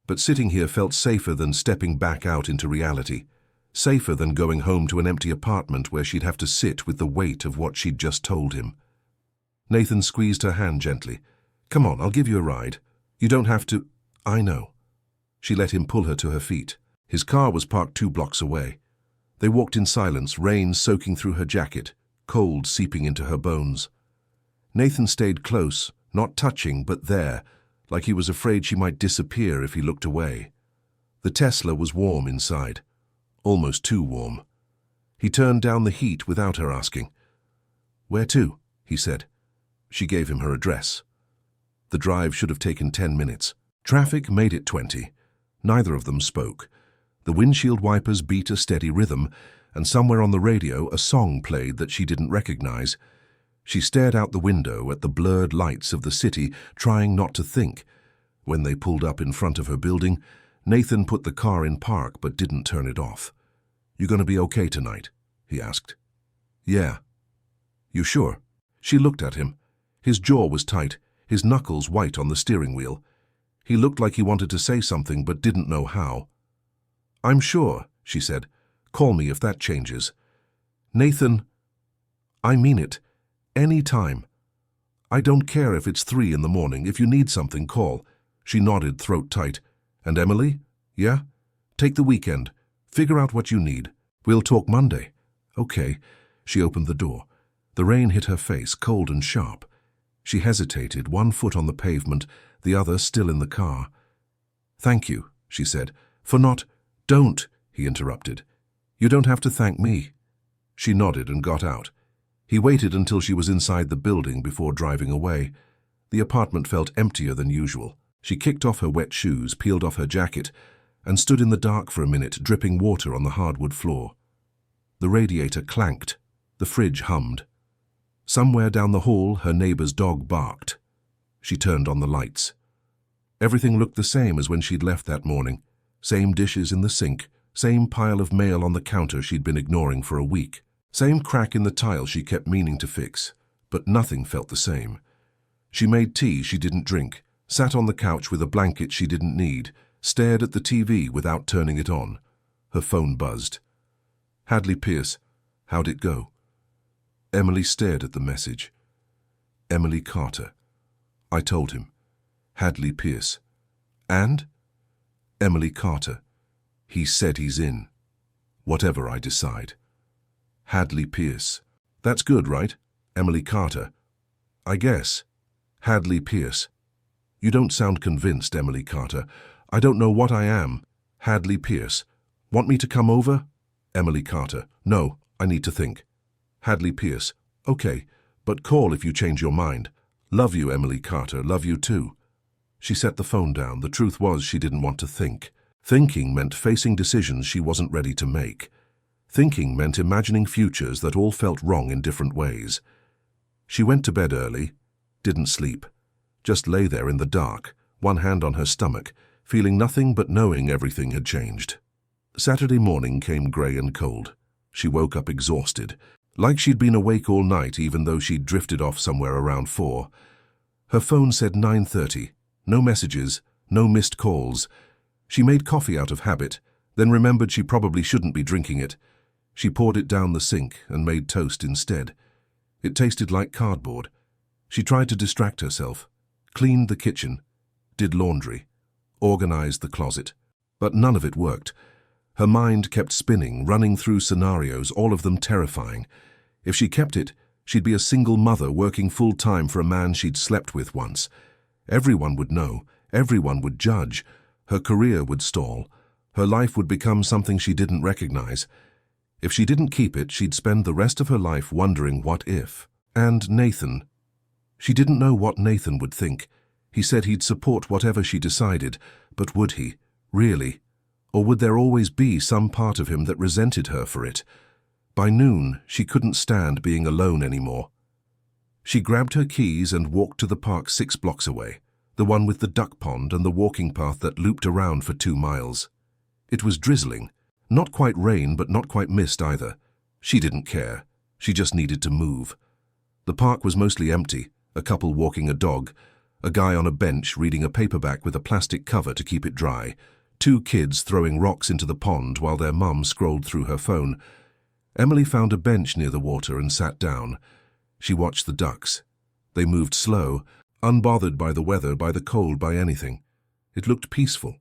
But sitting here felt safer than stepping back out into reality. Safer than going home to an empty apartment where she'd have to sit with the weight of what she'd just told him. Nathan squeezed her hand gently. Come on, I'll give you a ride. You don't have to. I know. She let him pull her to her feet. His car was parked 2 blocks away. They walked in silence, rain soaking through her jacket, cold seeping into her bones. Nathan stayed close, not touching, but there, like he was afraid she might disappear if he looked away. The Tesla was warm inside. Almost too warm. He turned down the heat without her asking. Where to? He said. She gave him her address. The drive should have taken 10 minutes. Traffic made it 20. Neither of them spoke. The windshield wipers beat a steady rhythm, and somewhere on the radio a song played that she didn't recognize. She stared out the window at the blurred lights of the city, trying not to think. When they pulled up in front of her building, Nathan put the car in park but didn't turn it off. You gonna be okay tonight? He asked. Yeah. You sure? She looked at him. His jaw was tight, his knuckles white on the steering wheel. He looked like he wanted to say something but didn't know how. I'm sure, she said. Call me if that changes. Nathan, I mean it. Any time. I don't care if it's 3 in the morning. If you need something, call. She nodded, throat tight. And Emily? Yeah? Take the weekend. Figure out what you need. We'll talk Monday. Okay. She opened the door. The rain hit her face, cold and sharp. She hesitated, 1 foot on the pavement, the other still in the car. Thank you, she said, for not— Don't, he interrupted. You don't have to thank me. She nodded and got out. He waited until she was inside the building before driving away. The apartment felt emptier than usual. She kicked off her wet shoes, peeled off her jacket, and stood in the dark for a minute, dripping water on the hardwood floor. The radiator clanked. The fridge hummed. Somewhere down the hall, her neighbor's dog barked. She turned on the lights. Everything looked the same as when she'd left that morning. Same dishes in the sink, same pile of mail on the counter she'd been ignoring for a week, same crack in the tile she kept meaning to fix, but nothing felt the same. She made tea she didn't drink, sat on the couch with a blanket she didn't need, stared at the TV without turning it on. Her phone buzzed. Hadley Pierce. How'd it go? Emily stared at the message. Emily Carter. I told him. Hadley Pierce. And? Emily Carter. He said he's in. Whatever I decide. Hadley Pierce. That's good, right? Emily Carter. I guess. Hadley Pierce. You don't sound convinced, Emily Carter. I don't know what I am. Hadley Pierce. Want me to come over? Emily Carter. No, I need to think. Hadley Pierce. Okay, but call if you change your mind. Love you, Emily Carter. Love you too. She set the phone down. The truth was she didn't want to think. Thinking meant facing decisions she wasn't ready to make. Thinking meant imagining futures that all felt wrong in different ways. She went to bed early, didn't sleep, just lay there in the dark, one hand on her stomach, feeling nothing but knowing everything had changed. Saturday morning came grey and cold. She woke up exhausted, like she'd been awake all night even though she'd drifted off somewhere around 4. Her phone said 9:30. No messages, no missed calls. She made coffee out of habit, then remembered she probably shouldn't be drinking it. She poured it down the sink and made toast instead. It tasted like cardboard. She tried to distract herself, cleaned the kitchen, did laundry, organized the closet. But none of it worked. Her mind kept spinning, running through scenarios, all of them terrifying. If she kept it, she'd be a single mother working full-time for a man she'd slept with once. Everyone would know, everyone would judge. Her career would stall. Her life would become something she didn't recognize. If she didn't keep it, she'd spend the rest of her life wondering what if. And Nathan. She didn't know what Nathan would think. He said he'd support whatever she decided, but would he? Really? Or would there always be some part of him that resented her for it? By noon, she couldn't stand being alone anymore. She grabbed her keys and walked to the park 6 blocks away, the one with the duck pond and the walking path that looped around for 2 miles. It was drizzling. Not quite rain, but not quite mist either. She didn't care. She just needed to move. The park was mostly empty, a couple walking a dog, a guy on a bench reading a paperback with a plastic cover to keep it dry, 2 kids throwing rocks into the pond while their mum scrolled through her phone. Emily found a bench near the water and sat down. She watched the ducks. They moved slow, unbothered by the weather, by the cold, by anything. It looked peaceful.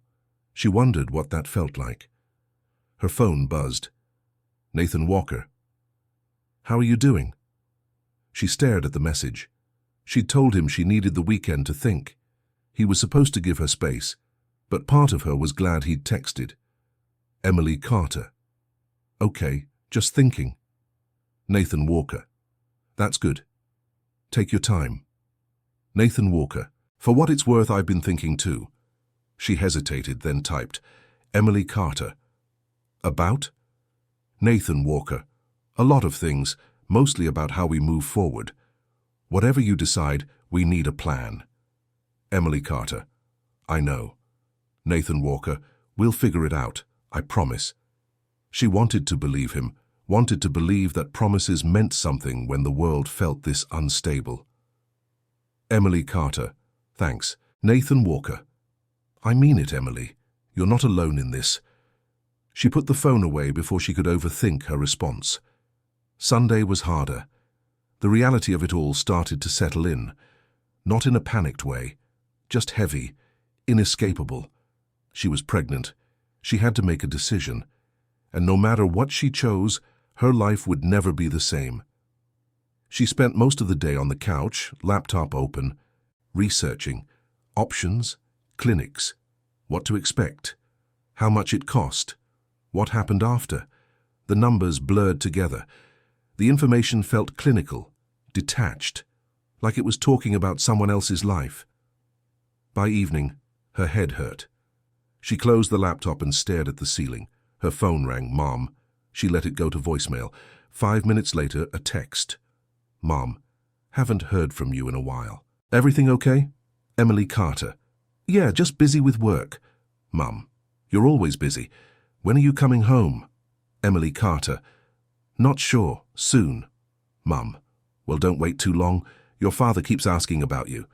She wondered what that felt like. Her phone buzzed. Nathan Walker. "How are you doing?" She stared at the message. She'd told him she needed the weekend to think. He was supposed to give her space, but part of her was glad he'd texted. Emily Carter. "Okay, just thinking." Nathan Walker. "That's good. Take your time." Nathan Walker. "For what it's worth, I've been thinking too." She hesitated, then typed, Emily Carter. "About?" Nathan Walker. "A lot of things, mostly about how we move forward. Whatever you decide, we need a plan." Emily Carter. "I know." Nathan Walker. "We'll figure it out, I promise." She wanted to believe him, wanted to believe that promises meant something when the world felt this unstable. Emily Carter. "Thanks." Nathan Walker. "I mean it, Emily. You're not alone in this." She put the phone away before she could overthink her response. Sunday was harder. The reality of it all started to settle in. Not in a panicked way, just heavy, inescapable. She was pregnant. She had to make a decision. And no matter what she chose, her life would never be the same. She spent most of the day on the couch, laptop open, researching options, clinics, what to expect, how much it cost, what happened after. The numbers blurred together. The information felt clinical, detached, like it was talking about someone else's life. By evening, her head hurt. She closed the laptop and stared at the ceiling. Her phone rang. Mom. She let it go to voicemail. 5 minutes later, a text. Mom, haven't heard from you in a while. Everything okay? Emily Carter. Yeah, just busy with work. Mum, you're always busy. When are you coming home? Emily Carter. Not sure. Soon. Mum, well, don't wait too long. Your father keeps asking about you.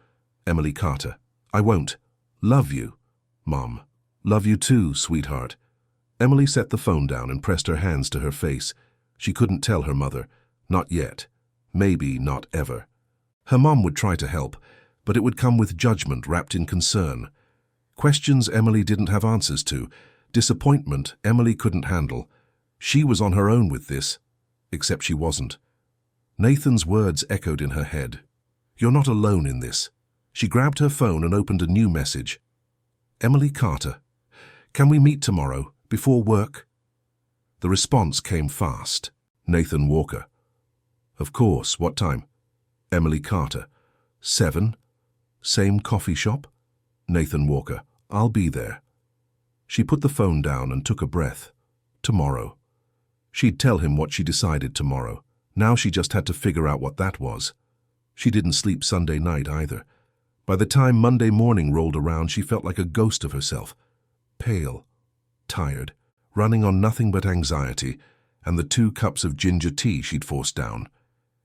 Emily Carter. I won't. Love you. Mom, love you too, sweetheart. Emily set the phone down and pressed her hands to her face. She couldn't tell her mother. Not yet. Maybe not ever. Her mom would try to help, but it would come with judgment wrapped in concern. Questions Emily didn't have answers to. Disappointment Emily couldn't handle. She was on her own with this, except she wasn't. Nathan's words echoed in her head. You're not alone in this. She grabbed her phone and opened a new message. Emily Carter. Can we meet tomorrow, before work? The response came fast. Nathan Walker. Of course, what time? Emily Carter. 7. Same coffee shop? Nathan Walker. I'll be there. She put the phone down and took a breath. Tomorrow. She'd tell him what she decided tomorrow. Now she just had to figure out what that was. She didn't sleep Sunday night either. By the time Monday morning rolled around, she felt like a ghost of herself. Pale, tired, running on nothing but anxiety and the 2 cups of ginger tea she'd forced down.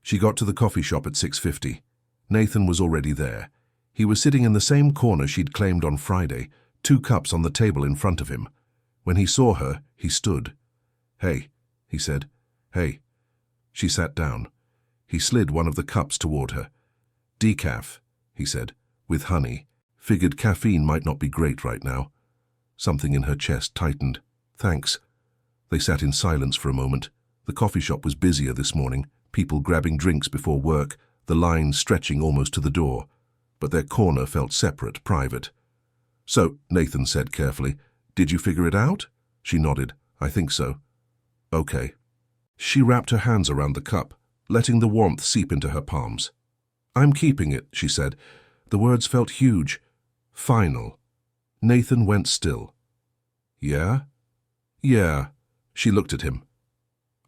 She got to the coffee shop at 6:50. Nathan was already there. He was sitting in the same corner she'd claimed on Friday, 2 cups on the table in front of him. When he saw her, he stood. "Hey," he said. "Hey." She sat down. He slid one of the cups toward her. "Decaf," he said, "with honey. Figured caffeine might not be great right now." Something in her chest tightened. "Thanks." They sat in silence for a moment. The coffee shop was busier this morning, people grabbing drinks before work, the line stretching almost to the door. But their corner felt separate, private. "So," Nathan said carefully, "did you figure it out?" She nodded. "I think so." "Okay." She wrapped her hands around the cup, letting the warmth seep into her palms. "I'm keeping it," she said. The words felt huge. Final. Nathan went still. "Yeah?" "Yeah." She looked at him.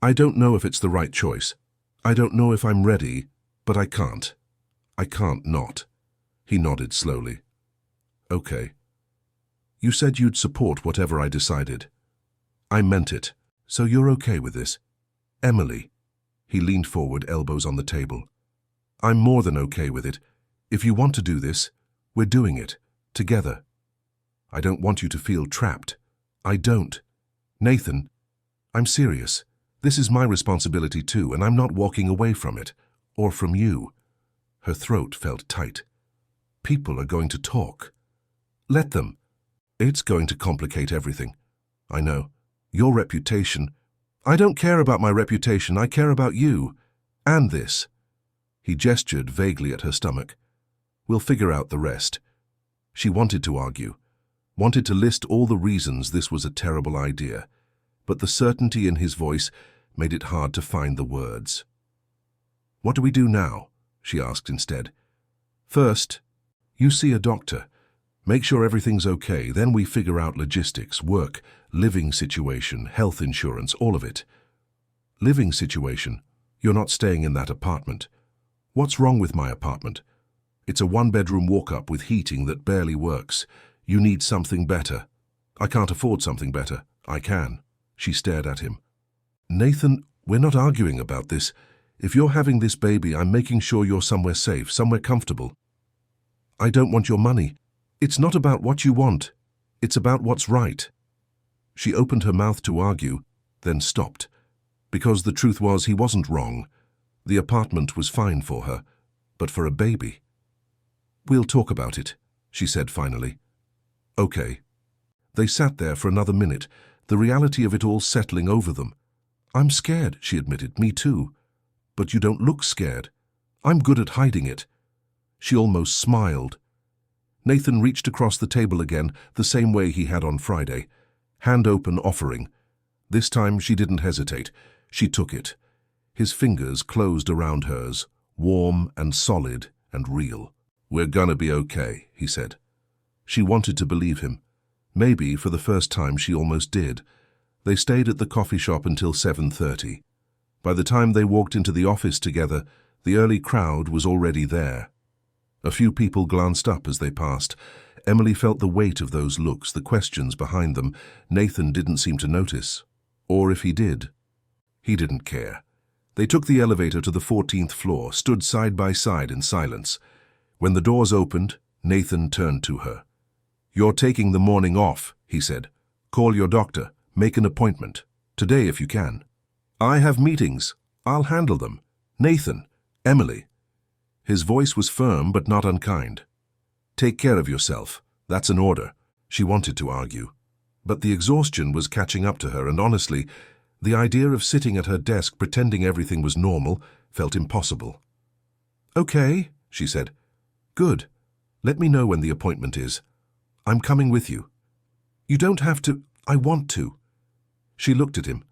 "I don't know if it's the right choice. I don't know if I'm ready, but I can't. I can't not." He nodded slowly. "Okay. You said you'd support whatever I decided." "I meant it. So you're okay with this?" "Emily." He leaned forward, elbows on the table. "I'm more than okay with it. If you want to do this, we're doing it. Together. I don't want you to feel trapped. I don't. Nathan, I'm serious. This is my responsibility too, and I'm not walking away from it. Or from you." Her throat felt tight. "People are going to talk. Let them. It's going to complicate everything. I know. Your reputation. I don't care about my reputation. I care about you. And this." He gestured vaguely at her stomach. "We'll figure out the rest." She wanted to argue, wanted to list all the reasons this was a terrible idea, but the certainty in his voice made it hard to find the words. "What do we do now?" she asked instead. "First, you see a doctor. Make sure everything's okay, then we figure out logistics, work, living situation, health insurance, all of it." "Living situation? You're not staying in that apartment." "What's wrong with my apartment?" "It's a one-bedroom walk-up with heating that barely works. You need something better." "I can't afford something better." "I can." She stared at him. "Nathan, we're not arguing about this. If you're having this baby, I'm making sure you're somewhere safe, somewhere comfortable. I don't want your money. It's not about what you want. It's about what's right." She opened her mouth to argue, then stopped. Because the truth was he wasn't wrong. The apartment was fine for her, but for a baby. "We'll talk about it," she said finally. "Okay." They sat there for another minute, the reality of it all settling over them. "I'm scared," she admitted. "Me too." "But you don't look scared." "I'm good at hiding it." She almost smiled. Nathan reached across the table again, the same way he had on Friday, hand open, offering. This time she didn't hesitate. She took it. His fingers closed around hers, warm and solid and real. "We're gonna be okay," he said. She wanted to believe him. Maybe, for the first time, she almost did. They stayed at the coffee shop until 7:30. By the time they walked into the office together, the early crowd was already there. A few people glanced up as they passed. Emily felt the weight of those looks, the questions behind them. Nathan didn't seem to notice. Or if he did, he didn't care. They took the elevator to the 14th floor, stood side by side in silence. When the doors opened, Nathan turned to her. "You're taking the morning off," he said. "Call your doctor. Make an appointment. Today if you can." "I have meetings. I'll handle them. Nathan, Emily." His voice was firm but not unkind. "Take care of yourself. That's an order." She wanted to argue. But the exhaustion was catching up to her, and honestly, the idea of sitting at her desk pretending everything was normal felt impossible. "Okay," she said. "Good. Let me know when the appointment is. I'm coming with you." "You don't have to. I want to." She looked at him,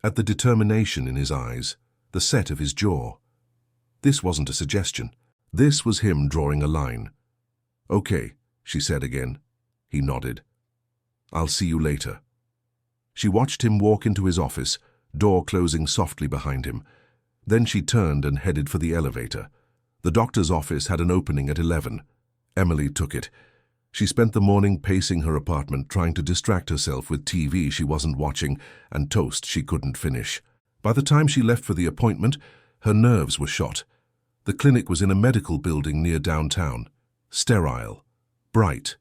at the determination in his eyes, the set of his jaw. This wasn't a suggestion. This was him drawing a line. "Okay," she said again. He nodded. "I'll see you later." She watched him walk into his office, door closing softly behind him. Then she turned and headed for the elevator. The doctor's office had an opening at 11. Emily took it. She spent the morning pacing her apartment, trying to distract herself with TV she wasn't watching and toast she couldn't finish. By the time she left for the appointment, her nerves were shot. The clinic was in a medical building near downtown. Sterile, bright,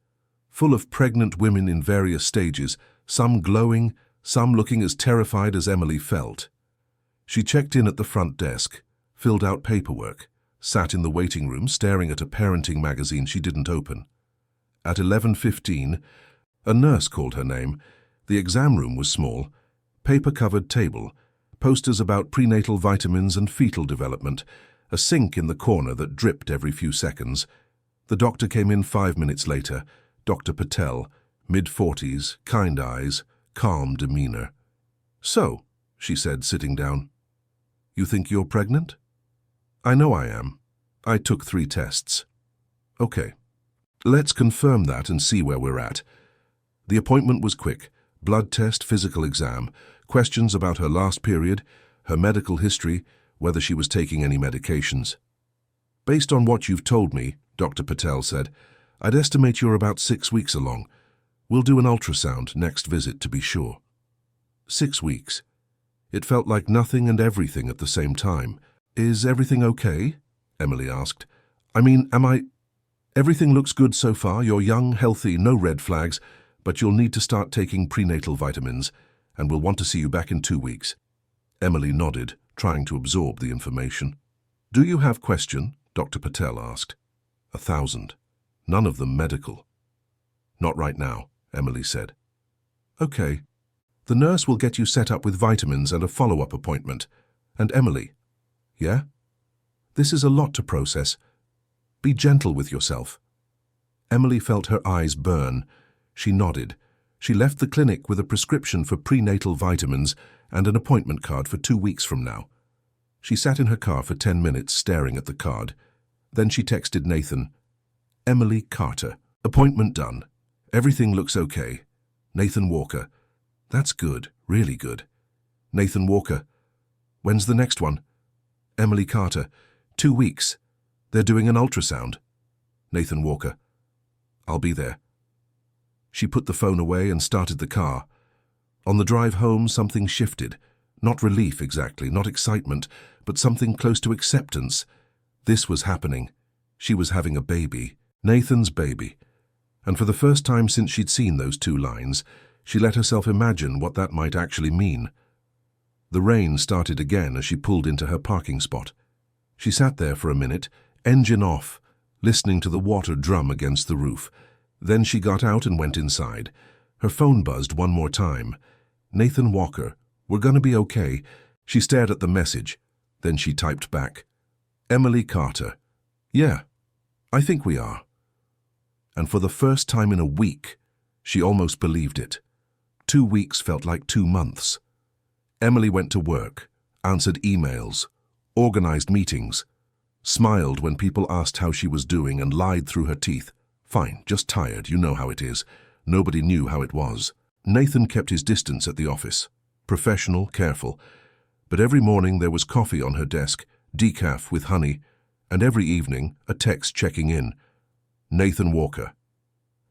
full of pregnant women in various stages, some glowing, some looking as terrified as Emily felt. She checked in at the front desk, filled out paperwork, sat in the waiting room staring at a parenting magazine she didn't open. At 11:15, a nurse called her name. The exam room was small, paper-covered table, posters about prenatal vitamins and fetal development, a sink in the corner that dripped every few seconds. The doctor came in 5 minutes later, Dr. Patel, mid-40s, kind eyes, calm demeanor. "So," she said, sitting down, "you think you're pregnant?" "I know I am. I took 3 tests." "Okay. Let's confirm that and see where we're at." The appointment was quick. Blood test, physical exam, questions about her last period, her medical history, whether she was taking any medications. "Based on what you've told me," Dr. Patel said, "I'd estimate you're about 6 weeks along. We'll do an ultrasound next visit to be sure." 6 weeks. It felt like nothing and everything at the same time. "Is everything okay?" Emily asked. "I mean, Everything looks good so far. You're young, healthy, no red flags, but you'll need to start taking prenatal vitamins, and we'll want to see you back in 2 weeks." Emily nodded, trying to absorb the information. "Do you have question?" Dr. Patel asked. 1,000. None of them medical. "Not right now," Emily said. "Okay. The nurse will get you set up with vitamins and a follow-up appointment. And Emily." "Yeah?" "This is a lot to process. Be gentle with yourself." Emily felt her eyes burn. She nodded. She left the clinic with a prescription for prenatal vitamins and an appointment card for 2 weeks from now. She sat in her car for 10 minutes staring at the card. Then she texted Nathan, "Emily Carter. Appointment done. Everything looks okay. Nathan Walker." "That's good, really good." Nathan Walker. "When's the next one?" Emily Carter. 2 weeks. They're doing an ultrasound." Nathan Walker. "I'll be there." She put the phone away and started the car. On the drive home, something shifted. Not relief exactly, not excitement, but something close to acceptance. This was happening. She was having a baby. Nathan's baby. And for the first time since she'd seen those 2 lines, she let herself imagine what that might actually mean. The rain started again as she pulled into her parking spot. She sat there for a minute, engine off, listening to the water drum against the roof. Then she got out and went inside. Her phone buzzed one more time. "Nathan Walker, we're gonna be okay." She stared at the message. Then she typed back, "Emily Carter. Yeah, I think we are." And for the first time in a week, she almost believed it. 2 weeks felt like 2 months. Emily went to work, answered emails, organized meetings, smiled when people asked how she was doing and lied through her teeth. "Fine, just tired, you know how it is." Nobody knew how it was. Nathan kept his distance at the office. Professional, careful. But every morning there was coffee on her desk, decaf with honey, and every evening a text checking in. Nathan Walker.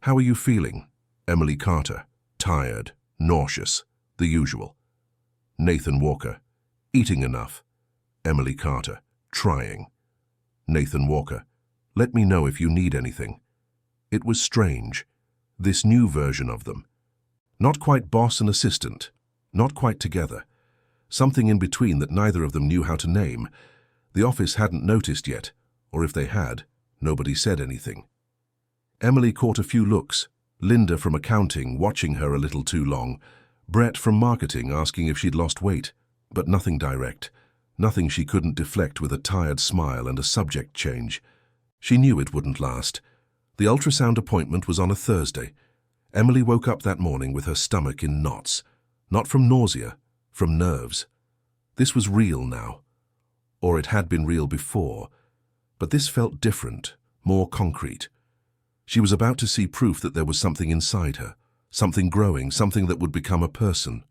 "How are you feeling?" Emily Carter. "Tired, nauseous, the usual." Nathan Walker. "Eating enough?" Emily Carter. "Trying." Nathan Walker. "Let me know if you need anything." It was strange, this new version of them. Not quite boss and assistant, not quite together. Something in between that neither of them knew how to name. The office hadn't noticed yet, or if they had, nobody said anything. Emily caught a few looks. Linda from accounting watching her a little too long. Brett from marketing asking if she'd lost weight, but nothing direct. Nothing she couldn't deflect with a tired smile and a subject change. She knew it wouldn't last. The ultrasound appointment was on a Thursday. Emily woke up that morning with her stomach in knots. Not from nausea, from nerves. This was real now. Or it had been real before. But this felt different, more concrete. She was about to see proof that there was something inside her, something growing, something that would become a person.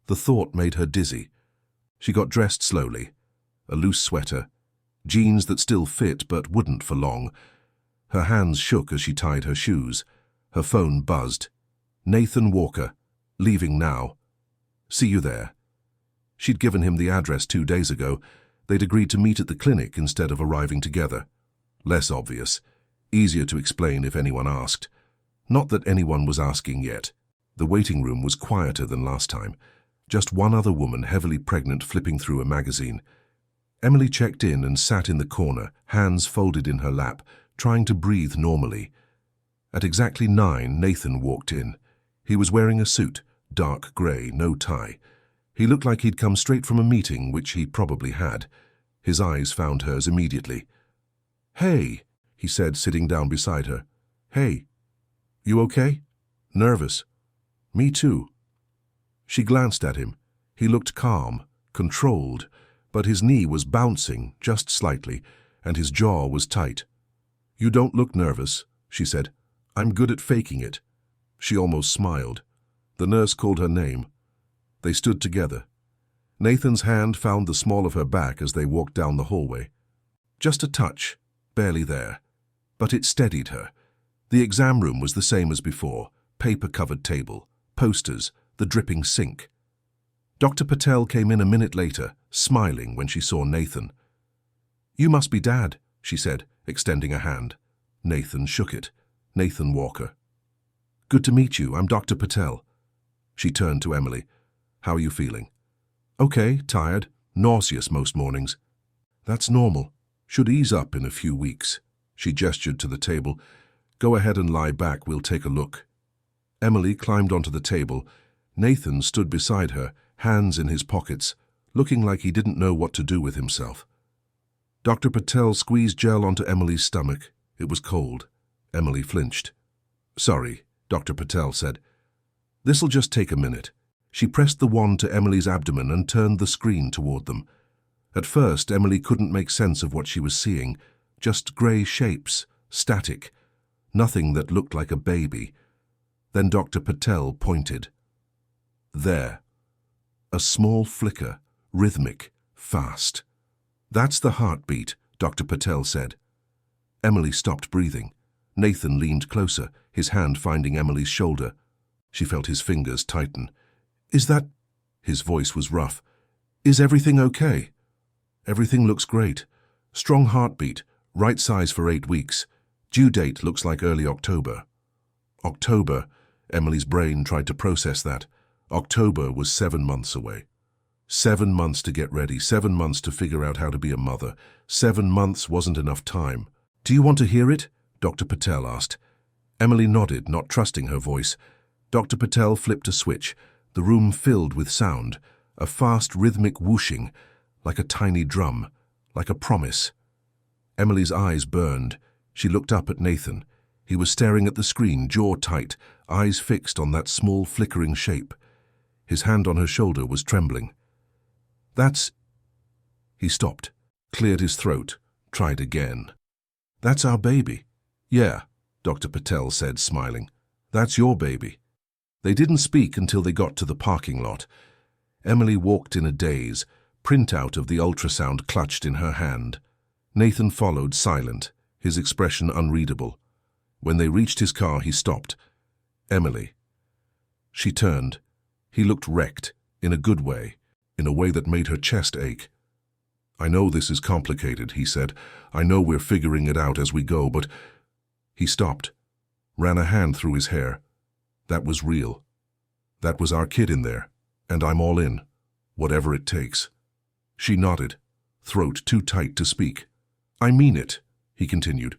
The thought made her dizzy. She got dressed slowly. A loose sweater, jeans that still fit but wouldn't for long. Her hands shook as she tied her shoes. Her phone buzzed. Nathan Walker, leaving now. See you there. She'd given him the address 2 days ago. They'd agreed to meet at the clinic instead of arriving together. Less obvious. Easier to explain if anyone asked. Not that anyone was asking yet. The waiting room was quieter than last time. Just one other woman, heavily pregnant, flipping through a magazine. Emily checked in and sat in the corner, hands folded in her lap, trying to breathe normally. At exactly 9, Nathan walked in. He was wearing a suit, dark grey, no tie. He looked like he'd come straight from a meeting, which he probably had. His eyes found hers immediately. "Hey," he said, sitting down beside her. "Hey, you okay?" "Nervous." "Me too." She glanced at him. He looked calm, controlled, but his knee was bouncing just slightly, and his jaw was tight. "You don't look nervous," she said. "I'm good at faking it." She almost smiled. The nurse called her name. They stood together. Nathan's hand found the small of her back as they walked down the hallway. Just a touch, barely there. But it steadied her. The exam room was the same as before, paper-covered table, posters, the dripping sink. Dr. Patel came in a minute later, smiling when she saw Nathan. "You must be Dad," she said, extending a hand. Nathan shook it. "Nathan Walker." "Good to meet you. I'm Dr. Patel." She turned to Emily. "How are you feeling?" "Okay, tired, nauseous most mornings." "That's normal. Should ease up in a few weeks." She gestured to the table. "Go ahead and lie back. We'll take a look." Emily climbed onto the table. Nathan stood beside her, hands in his pockets, looking like he didn't know what to do with himself. Dr. Patel squeezed gel onto Emily's stomach. It was cold. Emily flinched. "Sorry," Dr. Patel said. "This'll just take a minute." She pressed the wand to Emily's abdomen and turned the screen toward them. At first, Emily couldn't make sense of what she was seeing. Just grey shapes, static. Nothing that looked like a baby. Then Dr. Patel pointed. There. A small flicker, rhythmic, fast. "That's the heartbeat," Dr. Patel said. Emily stopped breathing. Nathan leaned closer, his hand finding Emily's shoulder. She felt his fingers tighten. "Is that—" His voice was rough. "Is everything okay?" "Everything looks great. Strong heartbeat, right size for 8 weeks. Due date looks like early October." October, Emily's brain tried to process that. October was 7 months away. 7 months to get ready, 7 months to figure out how to be a mother. 7 months wasn't enough time. "Do you want to hear it?" Dr. Patel asked. Emily nodded, not trusting her voice. Dr. Patel flipped a switch. The room filled with sound, a fast rhythmic whooshing, like a tiny drum, like a promise. Emily's eyes burned. She looked up at Nathan. He was staring at the screen, jaw tight, eyes fixed on that small flickering shape. His hand on her shoulder was trembling. "That's—" He stopped, cleared his throat, tried again. "That's our baby." "Yeah," Dr. Patel said, smiling. "That's your baby." They didn't speak until they got to the parking lot. Emily walked in a daze, printout of the ultrasound clutched in her hand. Nathan followed, silent, his expression unreadable. When they reached his car, he stopped. "Emily." She turned. He looked wrecked, in a good way, in a way that made her chest ache. "I know this is complicated," he said. "I know we're figuring it out as we go, but—" He stopped, ran a hand through his hair. "That was real. That was our kid in there, and I'm all in, whatever it takes." She nodded, throat too tight to speak. "I mean it," he continued.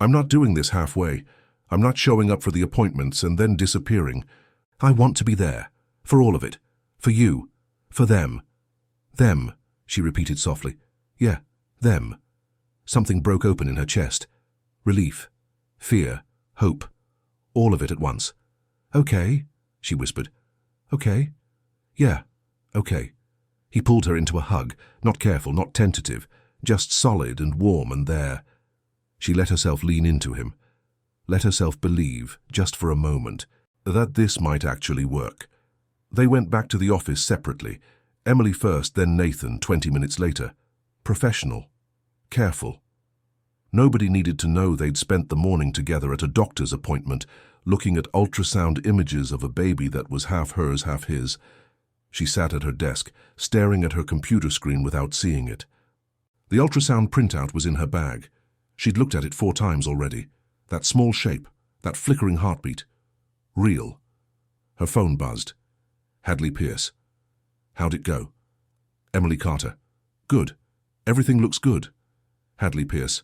"I'm not doing this halfway. I'm not showing up for the appointments and then disappearing. I want to be there, for all of it, for you, for them." "Them," she repeated softly. "Yeah, them." Something broke open in her chest. Relief, fear, hope, all of it at once. "Okay," she whispered. "Okay. Yeah, okay." He pulled her into a hug, not careful, not tentative, just solid and warm and there. She let herself lean into him, let herself believe, just for a moment, that this might actually work. They went back to the office separately, Emily first, then Nathan 20 minutes later. Professional, careful. Nobody needed to know they'd spent the morning together at a doctor's appointment, looking at ultrasound images of a baby that was half hers, half his. She sat at her desk, staring at her computer screen without seeing it. The ultrasound printout was in her bag. She'd looked at it 4 times already. That small shape, that flickering heartbeat. Real. Her phone buzzed. Hadley Pierce. How'd it go? Emily Carter. Good. Everything looks good. Hadley Pierce.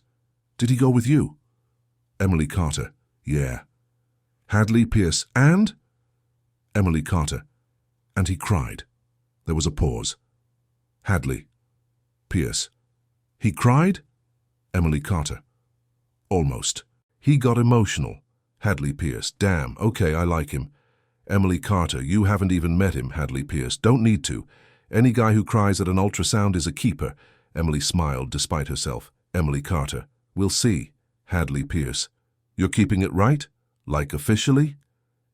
Did he go with you? Emily Carter. Yeah. Hadley Pierce. And? Emily Carter. And he cried. There was a pause. Hadley Pierce. He cried? Emily Carter. Almost. He got emotional. Hadley Pierce. Damn, okay, I like him. Emily Carter. You haven't even met him, Hadley Pierce. Don't need to. Any guy who cries at an ultrasound is a keeper. Emily smiled despite herself. Emily Carter. We'll see. Hadley Pierce. You're keeping it right? Like officially?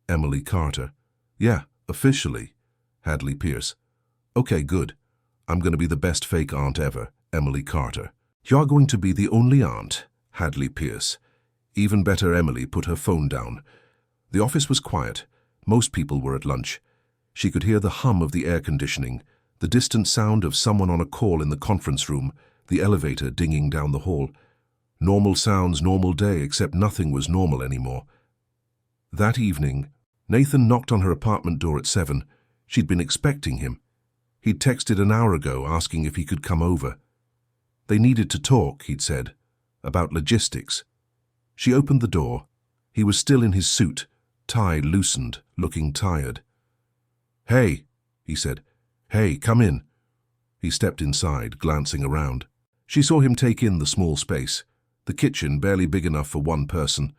Emily Carter. Yeah, officially. Hadley Pierce. Okay, good. I'm going to be the best fake aunt ever. Emily Carter. You're going to be the only aunt. Hadley Pierce. Even better. Emily put her phone down. The office was quiet. Most people were at lunch. She could hear the hum of the air conditioning, the distant sound of someone on a call in the conference room, the elevator dinging down the hall. Normal sounds, normal day, except nothing was normal anymore. That evening, Nathan knocked on her apartment door at 7. She'd been expecting him. He'd texted an hour ago asking if he could come over. They needed to talk, he'd said, about logistics. She opened the door. He was still in his suit, tie loosened, looking tired. Hey, he said. Hey, come in. He stepped inside, glancing around. She saw him take in the small space, the kitchen barely big enough for one person,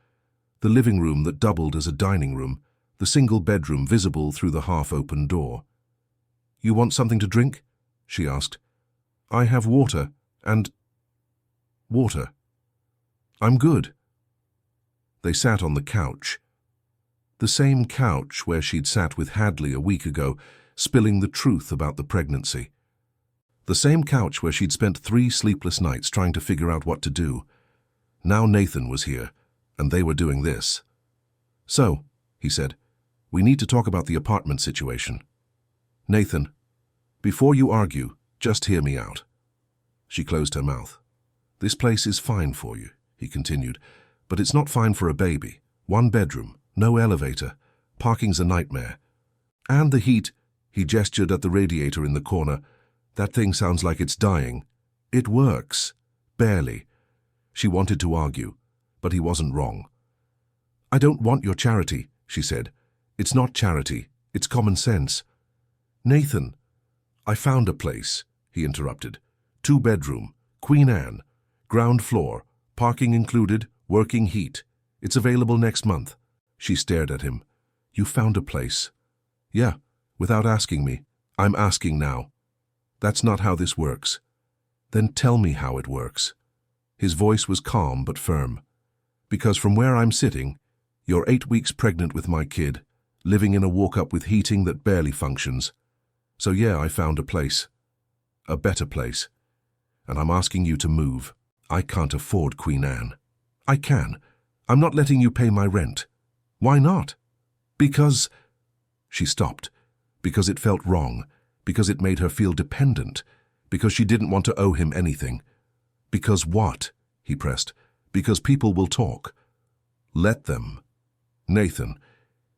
the living room that doubled as a dining room, the single bedroom visible through the half-open door. You want something to drink? She asked. I have water and... Water. I'm good. They sat on the couch. The same couch where she'd sat with Hadley a week ago, spilling the truth about the pregnancy. The same couch where she'd spent 3 sleepless nights trying to figure out what to do. Now Nathan was here, and they were doing this. So, he said, we need to talk about the apartment situation. Nathan, before you argue, just hear me out. She closed her mouth. This place is fine for you, he continued, but it's not fine for a baby. 1 bedroom, no elevator, parking's a nightmare. And the heat, he gestured at the radiator in the corner. That thing sounds like it's dying. It works. Barely. She wanted to argue, but he wasn't wrong. I don't want your charity, she said. It's not charity, it's common sense. Nathan, I found a place, he interrupted. 2-bedroom, Queen Anne, ground floor, parking included, working heat. It's available next month. She stared at him. You found a place? Yeah, without asking me. I'm asking now. That's not how this works. Then tell me how it works. His voice was calm but firm. Because from where I'm sitting, you're 8 weeks pregnant with my kid, living in a walk-up with heating that barely functions. So yeah, I found a place. A better place. And I'm asking you to move. I can't afford Queen Anne. I can. I'm not letting you pay my rent. Why not? Because... She stopped. Because it felt wrong. Because it made her feel dependent. Because she didn't want to owe him anything. Because what? He pressed. Because people will talk. Let them. Nathan,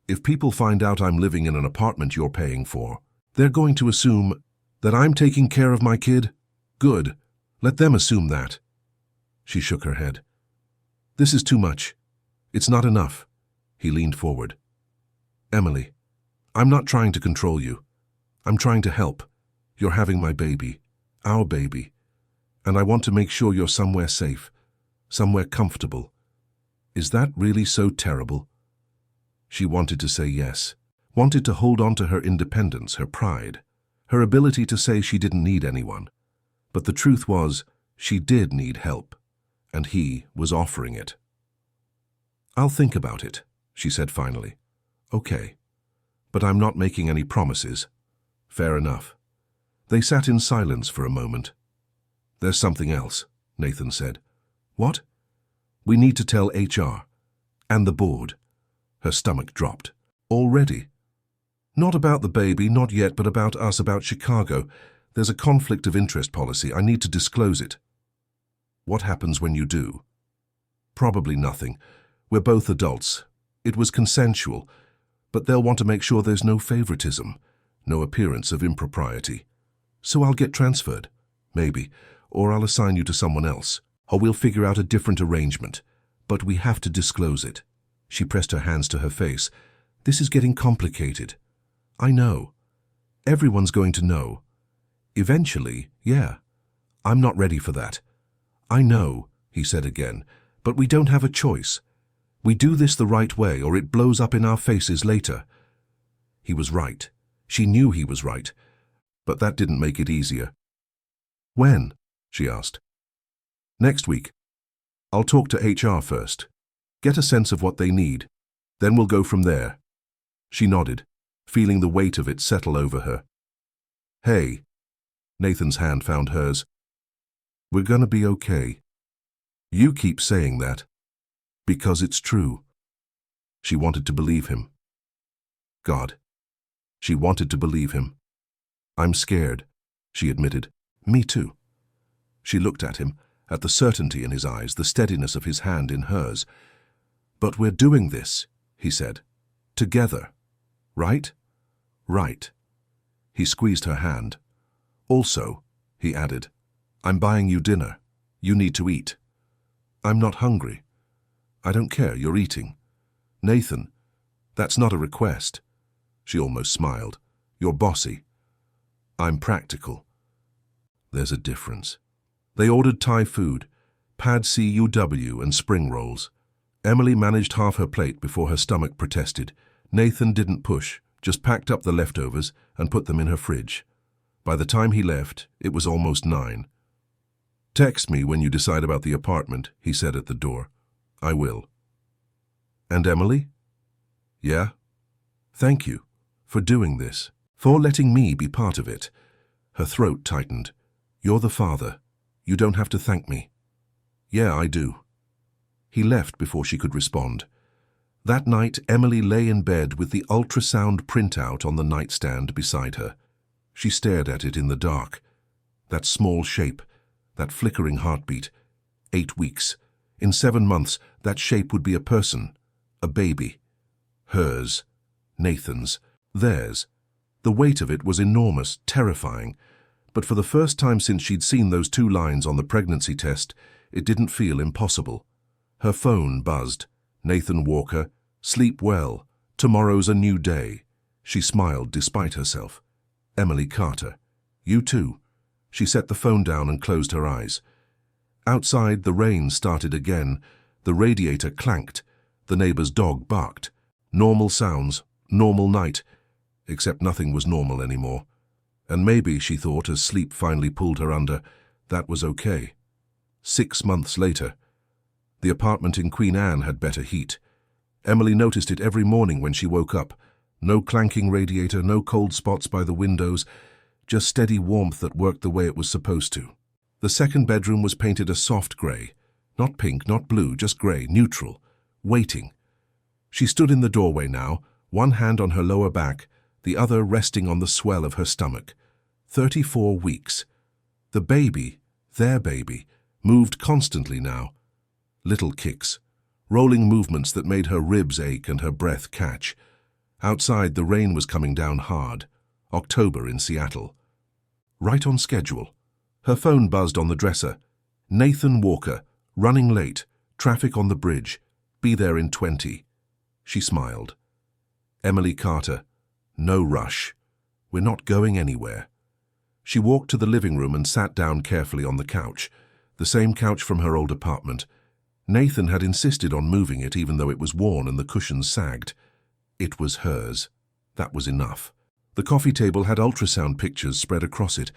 if people find out I'm living in an apartment you're paying for, they're going to assume that I'm taking care of my kid? Good. Let them assume that. She shook her head. This is too much. It's not enough. He leaned forward. Emily, I'm not trying to control you. I'm trying to help. You're having my baby. Our baby. And I want to make sure you're somewhere safe. Somewhere comfortable. Is that really so terrible? She wanted to say yes. Wanted to hold on to her independence, her pride. Her ability to say she didn't need anyone. But the truth was, she did need help. And he was offering it. I'll think about it, she said finally. Okay. But I'm not making any promises. Fair enough. They sat in silence for a moment. There's something else, Nathan said. What? We need to tell HR. And the board. Her stomach dropped. Already? Not about the baby, not yet, but about us, about Chicago. There's a conflict of interest policy. I need to disclose it. What happens when you do? Probably nothing. We're both adults. It was consensual. But they'll want to make sure there's no favoritism, no appearance of impropriety. So I'll get transferred, maybe, or I'll assign you to someone else, or we'll figure out a different arrangement. But we have to disclose it. She pressed her hands to her face. This is getting complicated. I know. Everyone's going to know. Eventually, yeah. I'm not ready for that. I know, he said again, but we don't have a choice. We do this the right way or it blows up in our faces later. He was right. She knew he was right. But that didn't make it easier. When? She asked. Next week. I'll talk to HR first. Get a sense of what they need. Then we'll go from there. She nodded, feeling the weight of it settle over her. Hey. Nathan's hand found hers. We're gonna be okay. You keep saying that. Because it's true. She wanted to believe him. God. She wanted to believe him. I'm scared, she admitted. Me too. She looked at him, at the certainty in his eyes, the steadiness of his hand in hers. But we're doing this, he said. Together. Right? Right. He squeezed her hand. Also, he added, I'm buying you dinner. You need to eat. I'm not hungry. I don't care, you're eating. Nathan, that's not a request. She almost smiled. You're bossy. I'm practical. There's a difference. They ordered Thai food, pad cuw and spring rolls. Emily managed half her plate before her stomach protested. Nathan didn't push, just packed up the leftovers and put them in her fridge. By the time he left, it was almost 9. Text me when you decide about the apartment, he said at the door. I will. And Emily? Yeah? Thank you for doing this, for letting me be part of it. Her throat tightened. You're the father. You don't have to thank me. Yeah, I do. He left before she could respond. That night, Emily lay in bed with the ultrasound printout on the nightstand beside her. She stared at it in the dark. That small shape, that flickering heartbeat. 8 weeks. In 7 months, that shape would be a person, a baby. Hers, Nathan's, theirs. The weight of it was enormous, terrifying. But for the first time since she'd seen those 2 lines on the pregnancy test, it didn't feel impossible. Her phone buzzed. Nathan Walker, sleep well. Tomorrow's a new day. She smiled despite herself. Emily Carter. You too. She set the phone down and closed her eyes. Outside, the rain started again. The radiator clanked. The neighbor's dog barked. Normal sounds, normal night. Except nothing was normal anymore. And maybe, she thought as sleep finally pulled her under, that was okay. 6 months later. The apartment in Queen Anne had better heat. Emily noticed it every morning when she woke up. No clanking radiator, no cold spots by the windows, just steady warmth that worked the way it was supposed to. The second bedroom was painted a soft grey. Not pink, not blue, just grey, neutral. Waiting. She stood in the doorway now, one hand on her lower back, the other resting on the swell of her stomach. 34 weeks. The baby, their baby, moved constantly now. Little kicks, rolling movements that made her ribs ache and her breath catch. Outside, the rain was coming down hard. October in Seattle. Right on schedule. Her phone buzzed on the dresser. Nathan Walker, running late, traffic on the bridge, be there in 20. She smiled. Emily Carter, no rush. We're not going anywhere. She walked to the living room and sat down carefully on the couch, the same couch from her old apartment. Nathan had insisted on moving it even though it was worn and the cushions sagged. It was hers. That was enough. The coffee table had ultrasound pictures spread across it.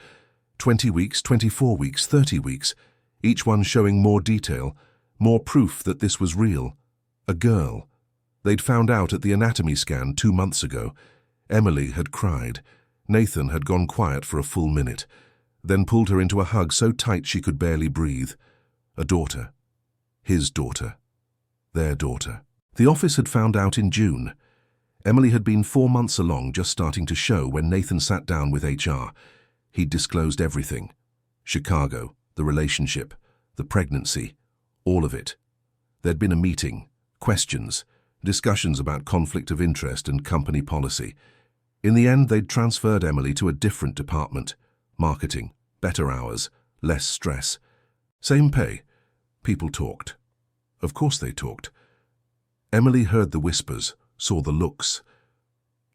20 weeks, 24 weeks, 30 weeks, each one showing more detail, more proof that this was real. A girl. They'd found out at the anatomy scan 2 months ago. Emily had cried. Nathan had gone quiet for a full minute, then pulled her into a hug so tight she could barely breathe. A daughter. His daughter. Their daughter. The office had found out in June. Emily had been 4 months along, just starting to show when Nathan sat down with HR. He'd disclosed everything. Chicago, the relationship, the pregnancy, all of it. There'd been a meeting, questions. discussions about conflict of interest and company policy. In the end, they'd transferred Emily to a different department. Marketing, better hours, less stress. Same pay. People talked. Of course they talked. Emily heard the whispers, saw the looks.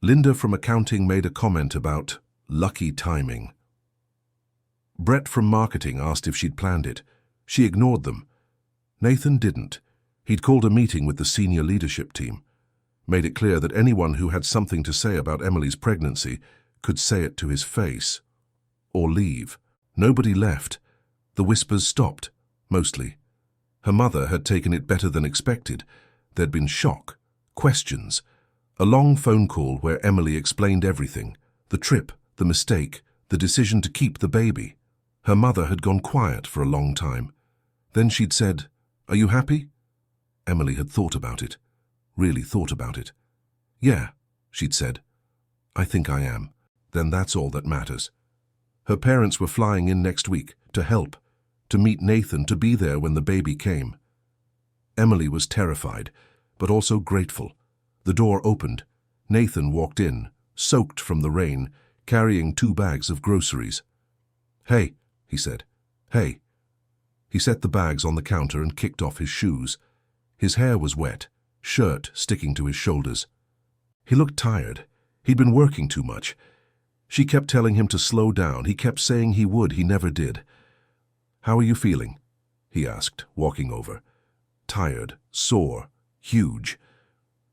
Linda from accounting made a comment about lucky timing. Brett from marketing asked if she'd planned it. She ignored them. Nathan didn't. He'd called a meeting with the senior leadership team, made it clear that anyone who had something to say about Emily's pregnancy could say it to his face. Or leave. Nobody left. The whispers stopped, mostly. Her mother had taken it better than expected. There'd been shock, questions, a long phone call where Emily explained everything, the trip, the mistake, the decision to keep the baby. Her mother had gone quiet for a long time. Then she'd said, "Are you happy?" Emily had thought about it, really thought about it. "Yeah," she'd said. "I think I am. Then that's all that matters." Her parents were flying in next week to help, to meet Nathan, to be there when the baby came. Emily was terrified, but also grateful. The door opened. Nathan walked in, soaked from the rain, carrying 2 bags of groceries. "Hey," he said. "Hey." He set the bags on the counter and kicked off his shoes. His hair was wet, shirt sticking to his shoulders. He looked tired. He'd been working too much. She kept telling him to slow down. He kept saying he would. He never did. "How are you feeling?" he asked, walking over. "Tired, sore, huge."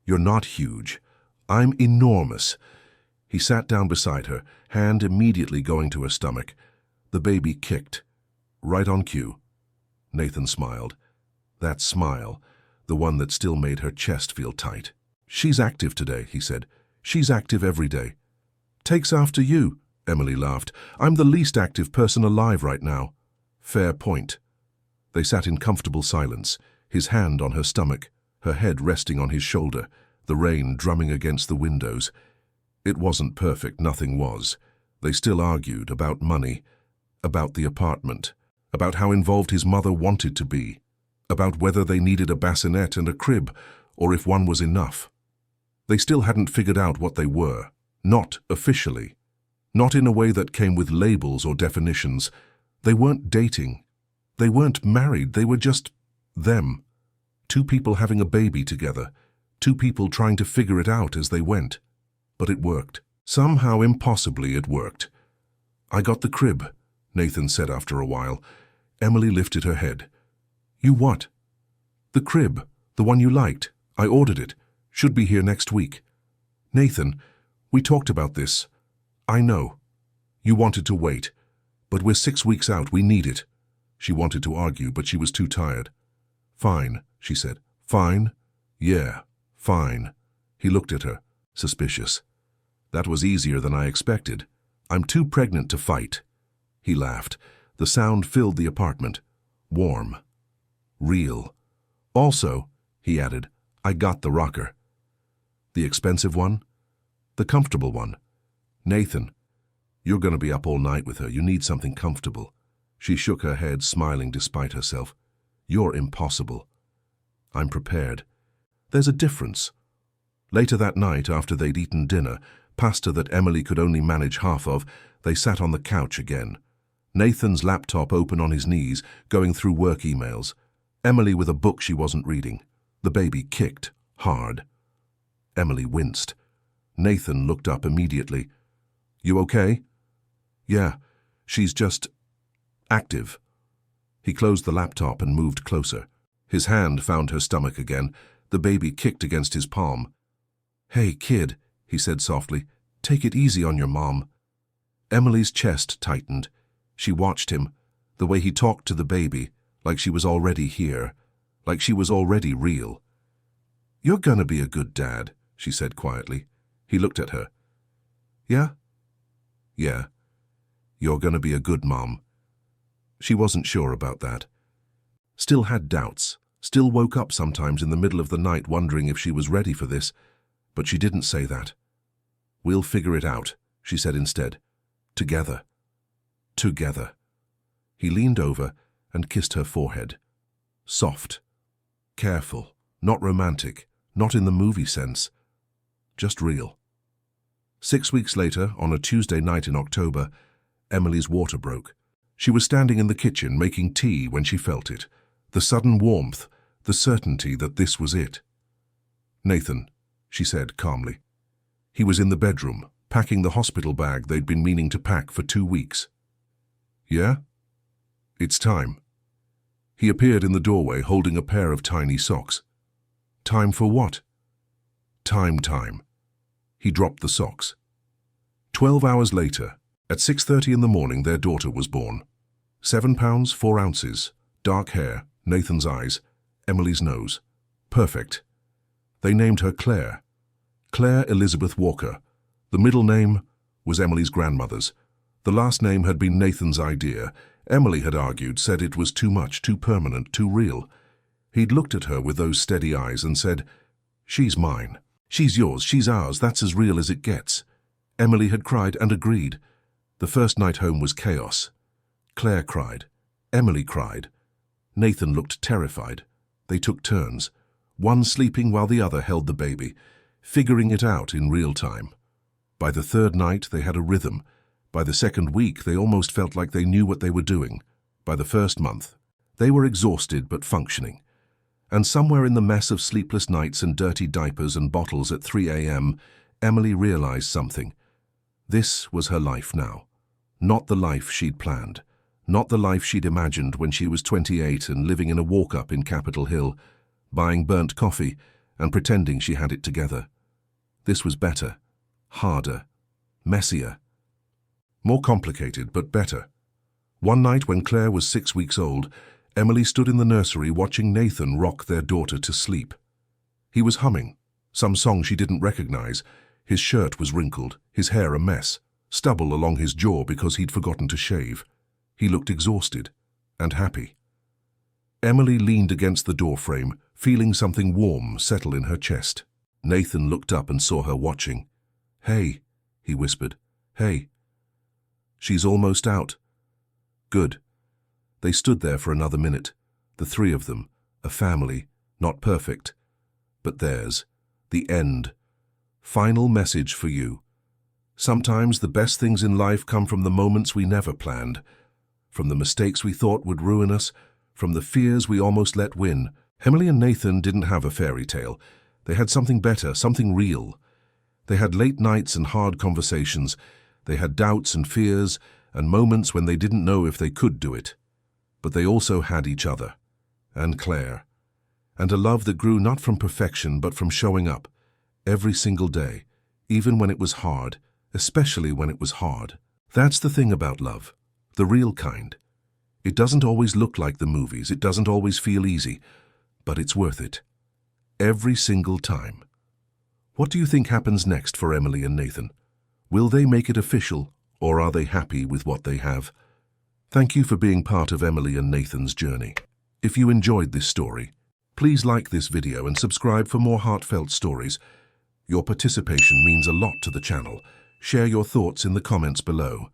"You're not huge. I'm enormous." He sat down beside her, hand immediately going to her stomach. The baby kicked. Right on cue. Nathan smiled. That smile, the one that still made her chest feel tight. "She's active today," he said. "She's active every day." "Takes after you," Emily laughed. "I'm the least active person alive right now." "Fair point." They sat in comfortable silence, his hand on her stomach, her head resting on his shoulder, the rain drumming against the windows. It wasn't perfect, nothing was. They still argued about money, about the apartment, about how involved his mother wanted to be, about whether they needed a bassinet and a crib, or if one was enough. They still hadn't figured out what they were, not officially, not in a way that came with labels or definitions. They weren't dating. They weren't married. They were just them. 2 people having a baby together, 2 people trying to figure it out as they went. But it worked. Somehow, impossibly, it worked. "I got the crib," Nathan said after a while. Emily lifted her head. "You what?" "The crib, the one you liked. I ordered it. Should be here next week." "Nathan, we talked about this. I know. You wanted to wait. But we're 6 weeks out. We need it." She wanted to argue, but she was too tired. "Fine," she said. "Fine? Yeah, fine." He looked at her, suspicious. "That was easier than I expected. I'm too pregnant to fight." He laughed. The sound filled the apartment. Warm. Real. "Also," he added, "I got the rocker." "The expensive one?" "The comfortable one." "Nathan, you're going to be up all night with her. You need something comfortable." She shook her head, smiling despite herself. "You're impossible." "I'm prepared." "There's a difference." Later that night, after they'd eaten dinner, pasta that Emily could only manage half of, they sat on the couch again. Nathan's laptop open on his knees, going through work emails. Emily with a book she wasn't reading. The baby kicked, hard. Emily winced. Nathan looked up immediately. "You okay?" "Yeah, she's just active." He closed the laptop and moved closer. His hand found her stomach again. The baby kicked against his palm. "Hey, kid," he said softly, "take it easy on your mom." Emily's chest tightened. She watched him, the way he talked to the baby, like she was already here, like she was already real. "You're gonna be a good dad," she said quietly. He looked at her. "Yeah?" "Yeah. You're gonna be a good mom." She wasn't sure about that. Still had doubts, still woke up sometimes in the middle of the night wondering if she was ready for this, but she didn't say that. "We'll figure it out," she said instead. "Together. Together." He leaned over and kissed her forehead. Soft. Careful. Not romantic, not in the movie sense, just real. 6 weeks later, on a Tuesday night in October, Emily's water broke. She was standing in the kitchen making tea when she felt it. The sudden warmth, the certainty that this was it. "Nathan," she said calmly. He was in the bedroom, packing the hospital bag they'd been meaning to pack for 2 weeks. "Yeah? It's time." He appeared in the doorway holding a pair of tiny socks. "Time for what?" Time. He dropped the socks. 12 hours later, at 6:30 in the morning, their daughter was born. 7 pounds, 4 ounces, dark hair, Nathan's eyes, Emily's nose. Perfect. They named her Clare. Clare Elizabeth Walker. The middle name was Emily's grandmother's. The last name had been Nathan's idea. Emily had argued, said it was too much, too permanent, too real. He'd looked at her with those steady eyes and said, "She's mine. She's yours, she's ours, that's as real as it gets." Emily had cried and agreed. The first night home was chaos. Claire cried. Emily cried. Nathan looked terrified. They took turns, one sleeping while the other held the baby, figuring it out in real time. By the third night, they had a rhythm. By the second week, they almost felt like they knew what they were doing. By the first month, they were exhausted but functioning. And somewhere in the mess of sleepless nights and dirty diapers and bottles at 3 a.m., Emily realized something. This was her life now. Not the life she'd planned. Not the life she'd imagined when she was 28 and living in a walk-up in Capitol Hill, buying burnt coffee and pretending she had it together. This was better, harder, messier. More complicated, but better. One night when Claire was 6 weeks old, Emily stood in the nursery watching Nathan rock their daughter to sleep. He was humming, some song she didn't recognize. His shirt was wrinkled, his hair a mess, stubble along his jaw because he'd forgotten to shave. He looked exhausted and happy. Emily leaned against the doorframe, feeling something warm settle in her chest. Nathan looked up and saw her watching. "Hey," he whispered. "Hey." "She's almost out." "Good." They stood there for another minute, the three of them, a family, not perfect, but theirs. The end. Final message for you. Sometimes the best things in life come from the moments we never planned, from the mistakes we thought would ruin us, from the fears we almost let win. Emily and Nathan didn't have a fairy tale. They had something better, something real. They had late nights and hard conversations. They had doubts and fears and moments when they didn't know if they could do it. But they also had each other, and Claire, and a love that grew not from perfection but from showing up, every single day, even when it was hard, especially when it was hard. That's the thing about love, the real kind. It doesn't always look like the movies, it doesn't always feel easy, but it's worth it. Every single time. What do you think happens next for Emily and Nathan? Will they make it official, or are they happy with what they have? Thank you for being part of Emily and Nathan's journey. If you enjoyed this story, please like this video and subscribe for more heartfelt stories. Your participation means a lot to the channel. Share your thoughts in the comments below.